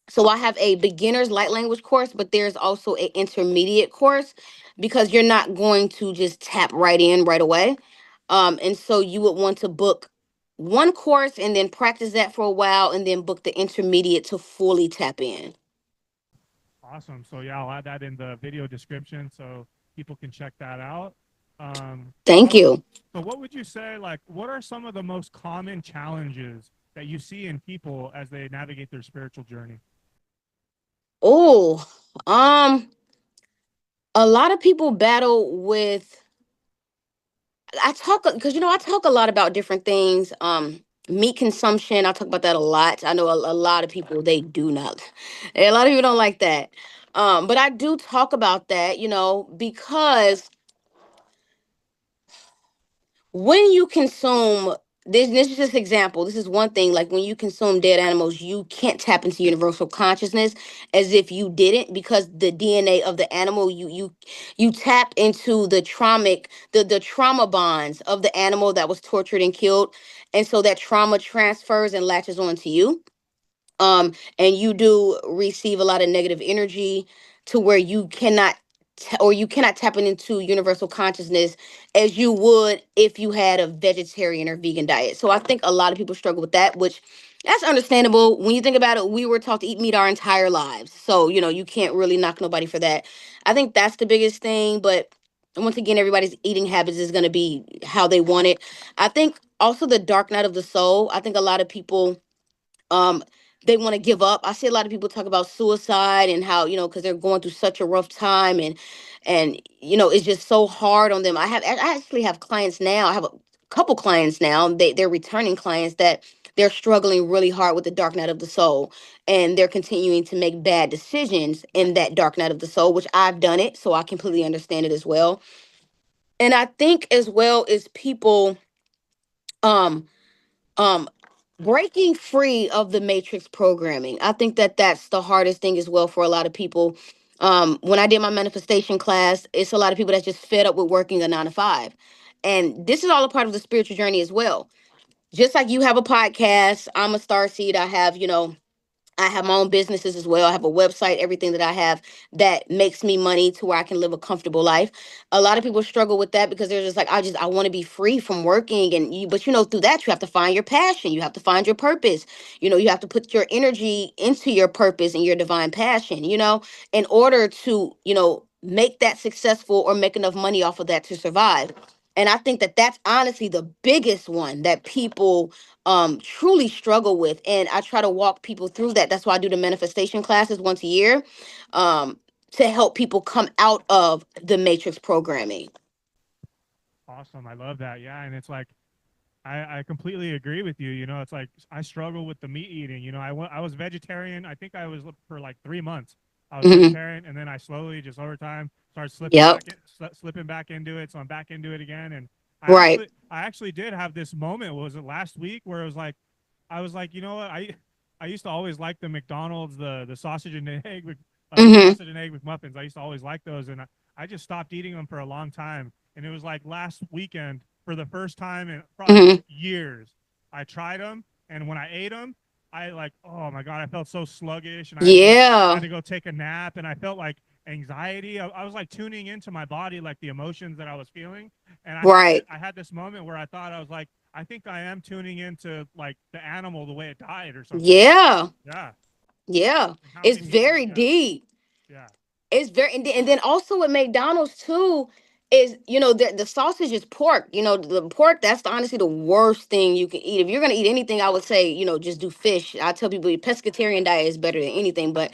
so I have a beginner's light language course, but there's also an intermediate course, because you're not going to just tap right in right away. And so you would want to book one course and then practice that for a while and then book the intermediate to fully tap in. Awesome. So yeah, I'll add that in the video description so people can check that out. Thank So you. so what would you say, like, what are some of the most common challenges that you see in people as they navigate their spiritual journey? Oh, um, a lot of people battle with, I talk because I talk a lot about different things. Meat consumption, I talk about that a lot. I know a lot of people, they do not. A lot of people don't like that. But I do talk about that, because when you consume this is just example. This is one thing. Like when you consume dead animals, you can't tap into universal consciousness as if you didn't, because the DNA of the animal, you tap into the traumatic, the trauma bonds of the animal that was tortured and killed. And so that trauma transfers and latches onto you. And you do receive a lot of negative energy to where you cannot or you cannot tap into universal consciousness as you would if you had a vegetarian or vegan diet. So I think a lot of people struggle with that, which that's understandable. When you think about it, we were taught to eat meat our entire lives, so you can't really knock nobody for that. I think that's the biggest thing. But once again, everybody's eating habits is going to be how they want it. I think also the dark night of the soul, I think a lot of people, um they want to give up. I see a lot of people talk about suicide and how, because they're going through such a rough time, and it's just so hard on them. I actually have clients now. I have a couple clients now. They're returning clients that they're struggling really hard with the dark night of the soul, and they're continuing to make bad decisions in that dark night of the soul, which I've done it, so I completely understand it as well. And I think as well as people, um um breaking free of the matrix programming, I think that that's the hardest thing as well for a lot of people. When I did my manifestation class, it's a lot of people that's just fed up with working a 9 to 5, and this is all a part of the spiritual journey as well. Just like you have a podcast, I'm a star seed. I have my own businesses as well. I have a website, everything that I have that makes me money to where I can live a comfortable life. A lot of people struggle with that because they're just like, I want to be free from working. And but through that, you have to find your passion. You have to find your purpose. You have to put your energy into your purpose and your divine passion, in order to, make that successful or make enough money off of that to survive. And I think that that's honestly the biggest one that people truly struggle with, and I try to walk people through that. That's why I do the manifestation classes once a year, um to help people come out of the matrix programming. Awesome. I love that. Yeah, and it's like I completely agree with you. It's like I struggle with the meat eating. I was vegetarian. I think I was for like 3 months. I was Hmm. vegetarian, and then I slowly, just over time, started Yep. slipping back into it. So I'm back into it again. And Right. I actually did have this moment. Was it last week where it was like, I was like, what? I used to always like the McDonald's, the sausage and egg, Hmm. sausage and egg McMuffins. I used to always like those, and I just stopped eating them for a long time. And it was like last weekend, for the first time in probably Hmm. years, I tried them, and when I ate them, I like, oh my god, I felt so sluggish, and I had Yeah. to go take a nap, and I felt like anxiety. I was like tuning into my body, like the emotions that I was feeling, and Right. I had this moment where I thought, I was like, I think I am tuning into like the animal the way it died or something. Yeah, Yeah. yeah. And how It's many people? very Yeah. deep. Yeah. It's very, and then also with McDonald's too is, the sausage is pork. The pork, that's honestly the worst thing you can eat. If you're gonna eat anything, I would say, just do fish. I tell people pescatarian diet is better than anything, but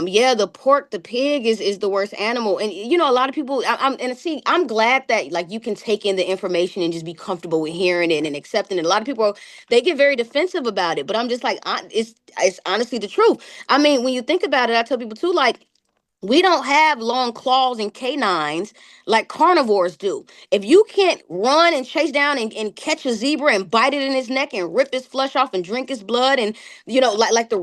yeah, the pork, the pig is the worst animal. And a lot of people, and see, I'm glad that like you can take in the information and just be comfortable with hearing it and accepting it. A lot of people, they get very defensive about it, but I'm just like, it's honestly the truth. I mean, when you think about it, I tell people too, like, we don't have long claws and canines like carnivores do. If you can't run and chase down and catch a zebra and bite it in his neck and rip his flesh off and drink his blood, and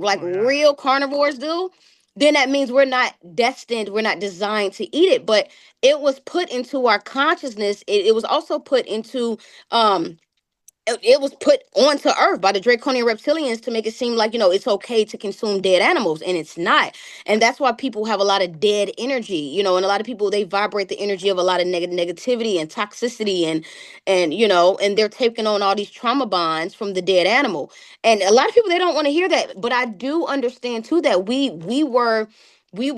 like Oh yeah. real carnivores do, then that means we're not destined, we're not designed to eat it. But it was put into our consciousness. It was also put into it was put onto earth by the draconian reptilians to make it seem like, it's okay to consume dead animals, and it's not. And that's why people have a lot of dead energy, and a lot of people, they vibrate the energy of a lot of negativity and toxicity, and they're taking on all these trauma bonds from the dead animal. And a lot of people, they don't want to hear that, but I do understand too that we were we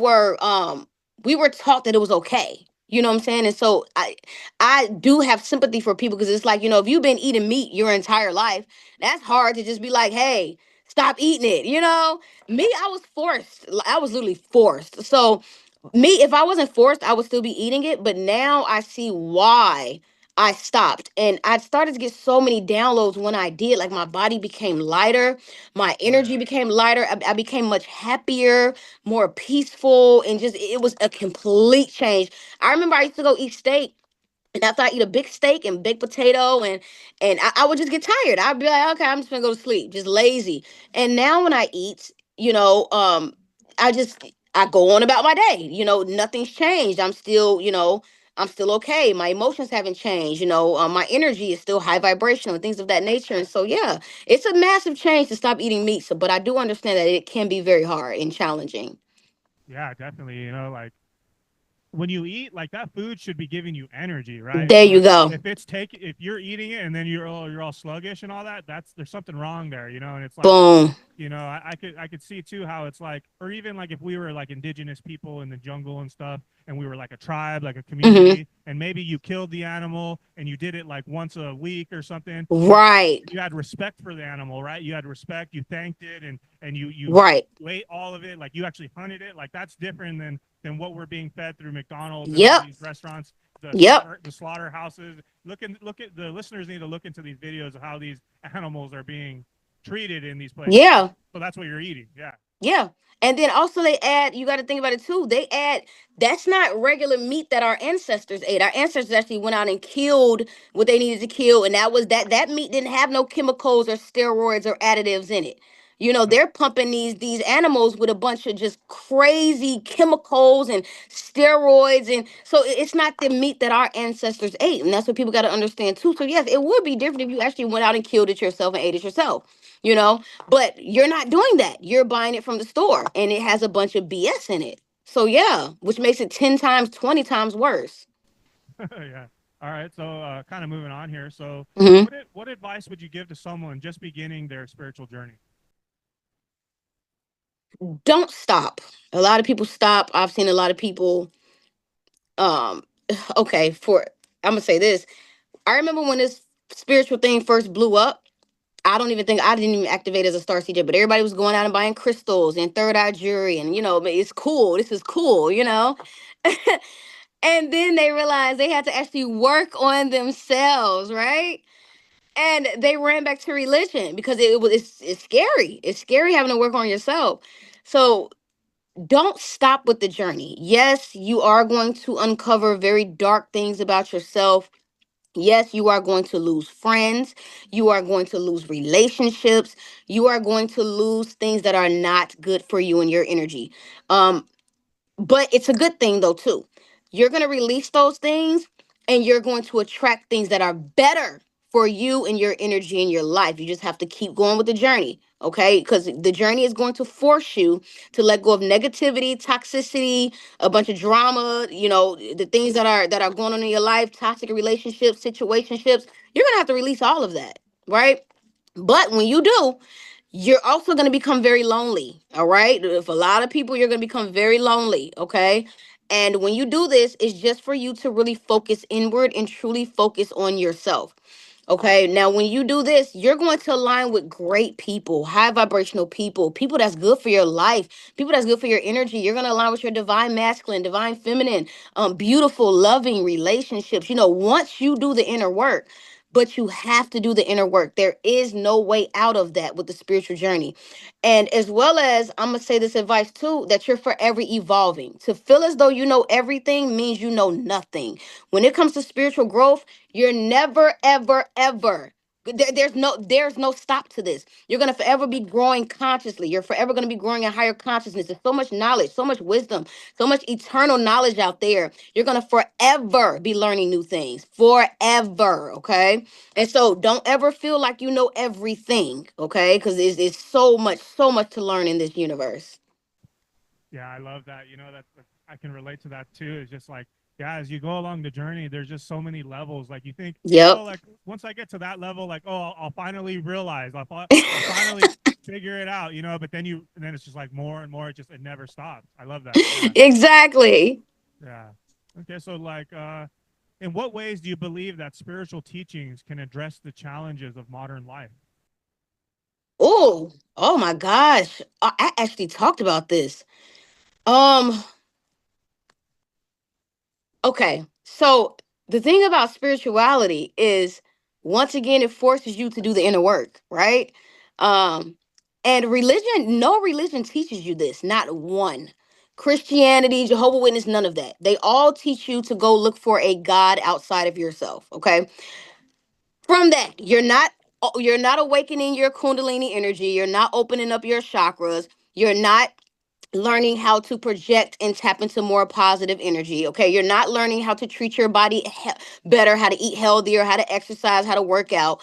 were taught that it was okay. You know what I'm saying? And so I do have sympathy for people, because it's like, if you've been eating meat your entire life, that's hard to just be like, hey, stop eating it. Me, I was forced. I was literally forced. So me, if I wasn't forced, I would still be eating it. But now I see why I stopped. And I started to get so many downloads when I did. Like, my body became lighter, my Oh yeah. energy became lighter. I became much happier, more peaceful, and just it was a complete change. I remember I used to go eat steak, and after I eat a big steak and baked potato, and I would just get tired. I'd be like, okay, I'm just gonna go to sleep, just lazy. And now when I eat, I just I go on about my day. Nothing's changed. I'm still okay. My emotions haven't changed. My energy is still high vibrational and things of that nature. And so yeah, it's a massive change to stop eating meat. So, but I do understand that it can be very hard and challenging. Yeah, definitely. Like when you eat, like that food should be giving you energy, right? There So you go. if you're eating it and then you're all sluggish and all that, that's there's something wrong there, and it's like, Boom. I could see too how it's like, or even like if we were like indigenous people in the jungle and stuff, and we were like a tribe, like a Hmm. community, and maybe you killed the animal and you did it like once a week or something. Right. You had respect for the animal, right? You had respect, you thanked it, and Right. you ate all of it, like you actually hunted it. Like that's different than what we're being fed through McDonald's and all Yep. these restaurants, Yep. the slaughterhouses. Look at the listeners need to look into these videos of how these animals are being treated in these places. Yeah. So that's what you're eating. Yeah. Yeah. And then also they add, you got to think about it too. They add, that's not regular meat that our ancestors ate. Our ancestors actually went out and killed what they needed to kill. And that meat didn't have no chemicals or steroids or additives in it. Yep. They're pumping these animals with a bunch of just crazy chemicals and steroids. And so it's not the meat that our ancestors ate. And that's what people got to understand too. So yes, it would be different if you actually went out and killed it yourself and ate it yourself. You know, but you're not doing that. You're buying it from the store and it has a bunch of BS in it. So yeah, which makes it 10 times, 20 times worse. Yeah. All right. So kind of moving on here. So Hmm. what advice would you give to someone just beginning their spiritual journey? Don't stop. A lot of people stop. I've seen a lot of people um okay, for I'm going to say this. I remember when this spiritual thing first blew up. I didn't even activate as a star CJ, but everybody was going out and buying crystals and third eye jewelry, and it's cool. This is cool. And then they realized they had to actually work on themselves, right? And they ran back to religion because it's scary. It's scary having to work on yourself. So don't stop with the journey. Yes, you are going to uncover very dark things about yourself. Yes, you are going to lose friends. You are going to lose relationships. You are going to lose things that are not good for you and your energy. Um, but it's a good thing though too. You're going to release those things, and you're going to attract things that are better for you and your energy in your life. You just have to keep going with the journey, okay? Because the journey is going to force you to let go of negativity, toxicity, a bunch of drama, the things that are going on in your life, toxic relationships, situationships. You're gonna have to release all of that, right? But when you do, you're also going to become very lonely. All right. If a lot of people, you're going to become very lonely. Okay. And when you do this, it's just for you to really focus inward and truly focus on yourself. Okay. Now, when you do this, you're going to align with great people, high vibrational people, people that's good for your life, people that's good for your energy. You're going to align with your divine masculine, divine feminine, beautiful, loving relationships. Once you do the inner work, but you have to do the inner work. There is no way out of that with the spiritual journey. And as well as, I'm going to say this advice too, that you're forever evolving. To feel as though you know everything means you know nothing. When it comes to spiritual growth, you're never, ever, ever. There's no stop to this. You're gonna forever be growing consciously. You're forever gonna be growing in higher consciousness. There's so much knowledge, so much wisdom, so much eternal knowledge out there. You're gonna forever be learning new things. Forever, okay? And so don't ever feel like you know everything, okay? Because it's so much to learn in this universe. Yeah, I love that. I can relate to that too. It's just like, yeah, as you go along the journey, there's just so many levels. Like you think, oh, Yep. like once I get to that level, like, oh, I'll finally realize, I'll finally figure it out, But and then it's just like more and more. It never stops. I love that. Yeah, Exactly. yeah. Okay, so like, in what ways do you believe that spiritual teachings can address the challenges of modern life? Oh my gosh. I actually talked about this. Um, okay. So the thing about spirituality is, once again, it forces you to do the inner work, right? Um, and religion, no religion teaches you this, not one. Christianity, Jehovah Witness, none of that. They all teach you to go look for a God outside of yourself. Okay. From that, you're not awakening your kundalini energy. You're not opening up your chakras. You're not learning how to project and tap into more positive energy. Okay, you're not learning how to treat your body better, how to eat healthier, how to exercise, how to work out.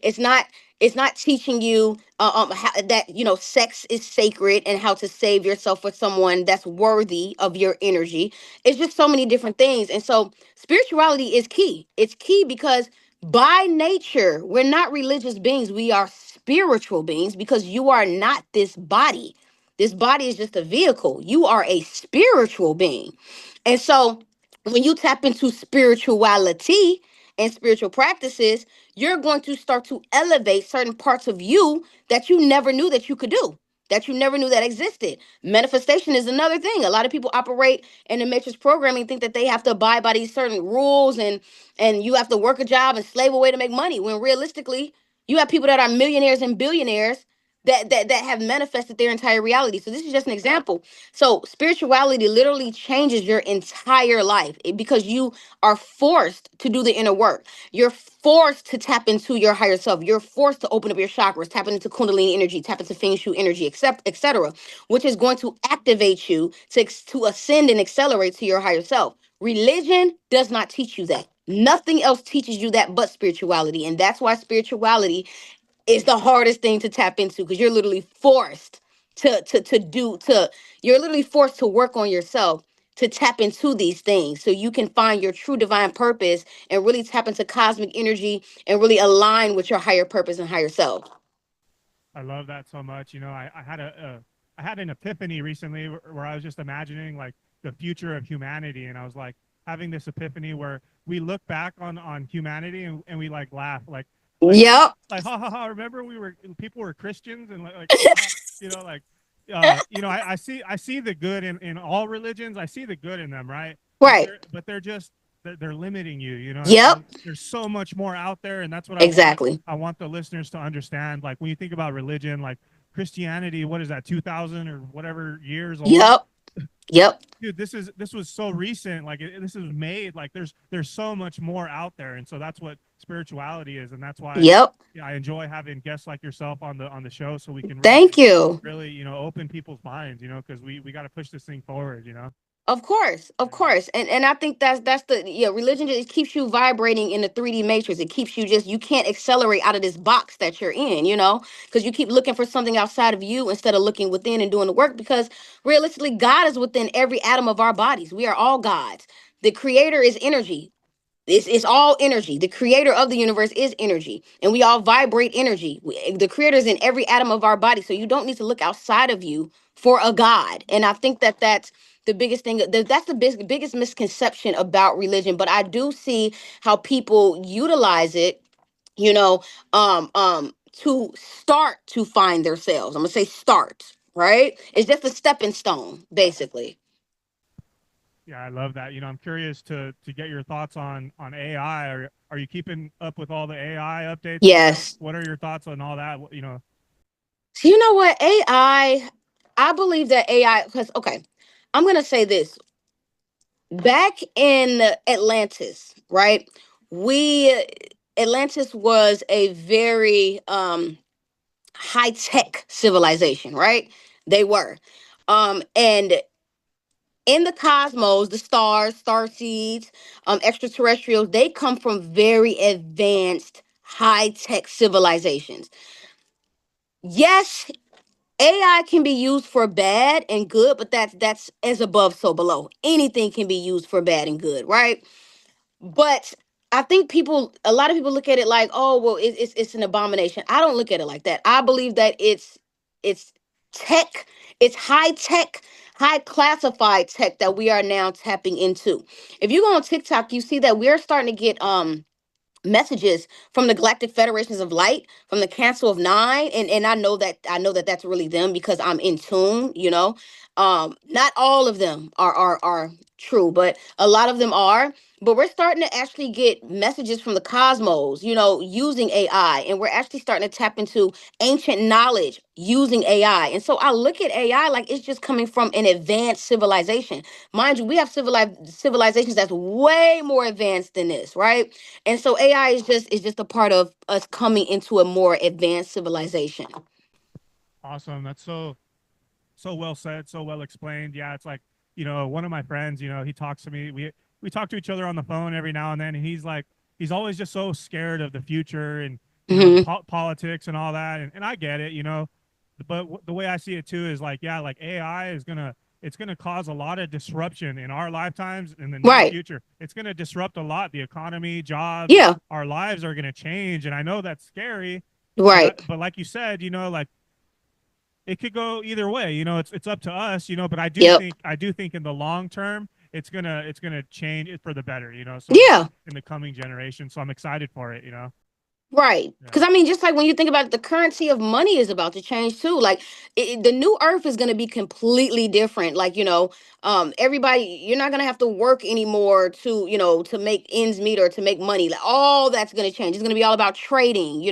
It's not teaching you that sex is sacred and how to save yourself with someone that's worthy of your energy. It's just so many different things. And so spirituality is key. It's key because by nature we're not religious beings, we are spiritual beings, because you are not this body. This body is just a vehicle. You are a spiritual being. And so when you tap into spirituality and spiritual practices, you're going to start to elevate certain parts of you that you never knew that you could do, that you never knew that existed. Manifestation is another thing. A lot of people operate in the matrix programming, think that they have to abide by these certain rules, and you have to work a job and slave away to make money, when realistically you have people that are millionaires and billionaires that have manifested their entire reality. So this is just an example. So spirituality literally changes your entire life, because you are forced to do the inner work. You're forced to tap into your higher self. You're forced to open up your chakras, tap into kundalini energy, tap into feng shui energy, etc., which is going to activate you to ascend and accelerate to your higher self. Religion does not teach you that. Nothing else teaches you that but spirituality. And that's why spirituality is the hardest thing to tap into, because you're literally forced you're literally forced to work on yourself, to tap into these things so you can find your true divine purpose and really tap into cosmic energy and really align with your higher purpose and higher self. I love that so much. I had an epiphany recently where I was just imagining like the future of humanity, and I was like having this epiphany where we look back on humanity, and we like laugh, like Yep. ha ha ha. Remember, people were Christians, and you know like I see the good in all religions. I see the good in them, right? But Right. they're just they're limiting you. Yep. There's so much more out there, and that's what Exactly. I want the listeners to understand. Like when you think about religion, like Christianity, what is that, 2000 or whatever years old? Yep. Yep. Dude, this was so recent. Like this was made. Like there's so much more out there, and so that's what spirituality is, and that's why, Yep. yeah, I enjoy having guests like yourself on the show, so we can Thank you. really open people's minds. Because we got to push this thing forward. Of course, and I think that's the yeah. Religion just keeps you vibrating in the 3D matrix. It keeps you just you can't accelerate out of this box that you're in, because you keep looking for something outside of you instead of looking within and doing the work. Because realistically, God is within every atom of our bodies. We are all gods. The Creator is energy. It's all energy. The creator of the universe is energy, and we all vibrate energy. The creator is in every atom of our body, so you don't need to look outside of you for a god. And I think that that's the biggest thing. That's the biggest misconception about religion. But I do see how people utilize it, you know, to start to find themselves. I'm gonna say start. Right? It's just a stepping stone, basically. Yeah, I love that. I'm curious to get your thoughts on AI. Are you keeping up with all the AI updates and stuff? Yes. What are your thoughts on all that? So you know what? I believe that AI, because, okay, I'm going to say this. Back in Atlantis, right? We, Atlantis was a very high tech civilization, right? They were. And in the cosmos, the stars, star seeds, extraterrestrials, they come from very advanced, high tech civilizations. Yes, AI can be used for bad and good, but that's as above, so below. Anything can be used for bad and good, right? But I think a lot of people look at it like, oh, well, it's an abomination. I don't look at it like that. I believe that it's tech, it's high tech, high classified tech that we are now tapping into. If you go on TikTok, you see that we're starting to get messages from the Galactic Federations of Light, from the Council of Nine, and I know that that's really them because I'm in tune. Not all of them are true, but a lot of them are. But we're starting to actually get messages from the cosmos, using AI, and we're actually starting to tap into ancient knowledge using AI. And so I look at AI like it's just coming from an advanced civilization. Mind you, we have civilizations that's way more advanced than this, right? And so AI is just a part of us coming into a more advanced civilization. Awesome. That's so well said, so well explained. Yeah, it's like, one of my friends, he talks to me. We talk to each other on the phone every now and then, and he's always just so scared of the future and the Hmm. politics and all that. And I get it, but the way I see it too is like, yeah, like AI is gonna it's gonna cause a lot of disruption in our lifetimes in the near Right. future. It's gonna disrupt a lot, the economy, jobs, Yeah. our lives are gonna change, and I know that's scary, Right. but like you said, like it could go either way. It's up to us. But Yep. I do think in the long term, it's gonna change it for the better. So Yeah. in the coming generation, so I'm excited for it. Right. Because Yeah. I mean, just like when you think about it, the currency of money is about to change too. Like the new earth is going to be completely different. Like, everybody, you're not going to have to work anymore to make ends meet or to make money. Like all that's going to change. It's going to be all about trading.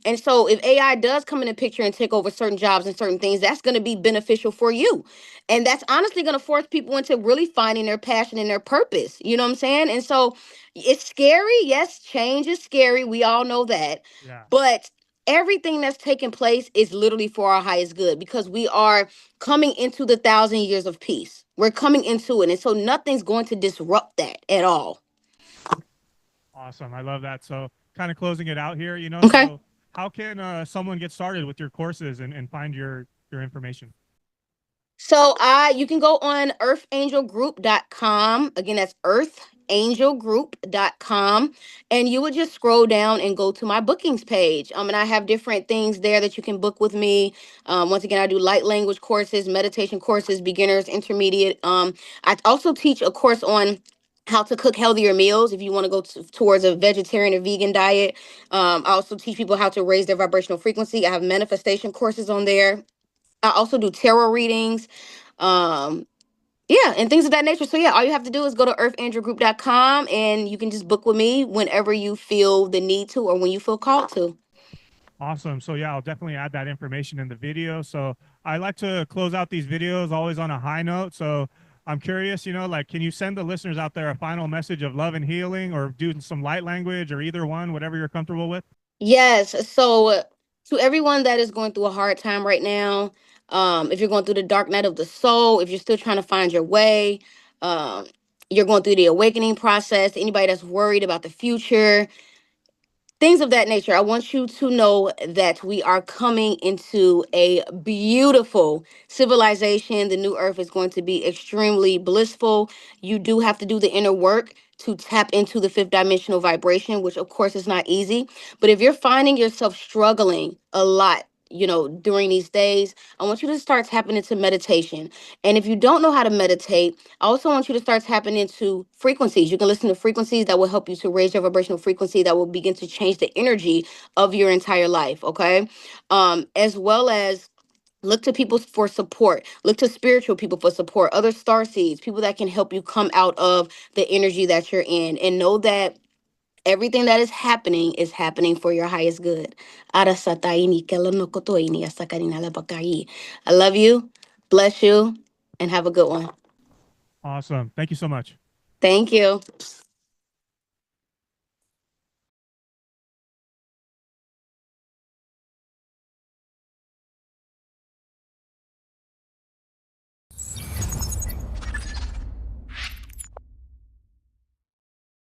And so if AI does come in the picture and take over certain jobs and certain things, that's going to be beneficial for you. And that's honestly going to force people into really finding their passion and their purpose. You know what I'm saying? And so it's scary. Yes, change is scary. We all know that. Yeah. But everything that's taking place is literally for our highest good because we are coming into the 1,000 years of peace. We're coming into it. And so nothing's going to disrupt that at all. Awesome. I love that. So kind of closing it out here. Okay. So how can someone get started with your courses and find your information? So you can go on earthangelgroup.com. Again, that's earthangelgroup.com. And you would just scroll down and go to my bookings page. And I have different things there that you can book with me. Once again, I do light language courses, meditation courses, beginners, intermediate. I also teach a course on how to cook healthier meals if you want to go towards a vegetarian or vegan diet. I also teach people how to raise their vibrational frequency. I have manifestation courses on there. I also do tarot readings. Um, yeah, and things of that nature. So yeah, all you have to do is go to earthangelgroup.com and you can just book with me whenever you feel the need to or when you feel called to. Awesome. So yeah, I'll definitely add that information in the video. So I like to close out these videos always on a high note. So I'm curious, like, can you send the listeners out there a final message of love and healing, or do some light language, or either one, whatever you're comfortable with? Yes. So to everyone that is going through a hard time right now, if you're going through the dark night of the soul, if you're still trying to find your way, Um, you're going through the awakening process. Anybody that's worried about the future, things of that nature. I want you to know that we are coming into a beautiful civilization. The new earth is going to be extremely blissful. You do have to do the inner work to tap into the fifth dimensional vibration, which of course is not easy. But if you're finding yourself struggling a lot, during these days, I want you to start tapping into meditation. And if you don't know how to meditate, I also want you to start tapping into frequencies. You can listen to frequencies that will help you to raise your vibrational frequency, that will begin to change the energy of your entire life. Okay. As well as look to people for support. Look to spiritual people for support, other star seeds, people that can help you come out of the energy that you're in. And know that everything that is happening for your highest good. Arasataini kelanokotoini asakarina labakai. I love you, bless you, and have a good one. Awesome. Thank you so much. Thank you.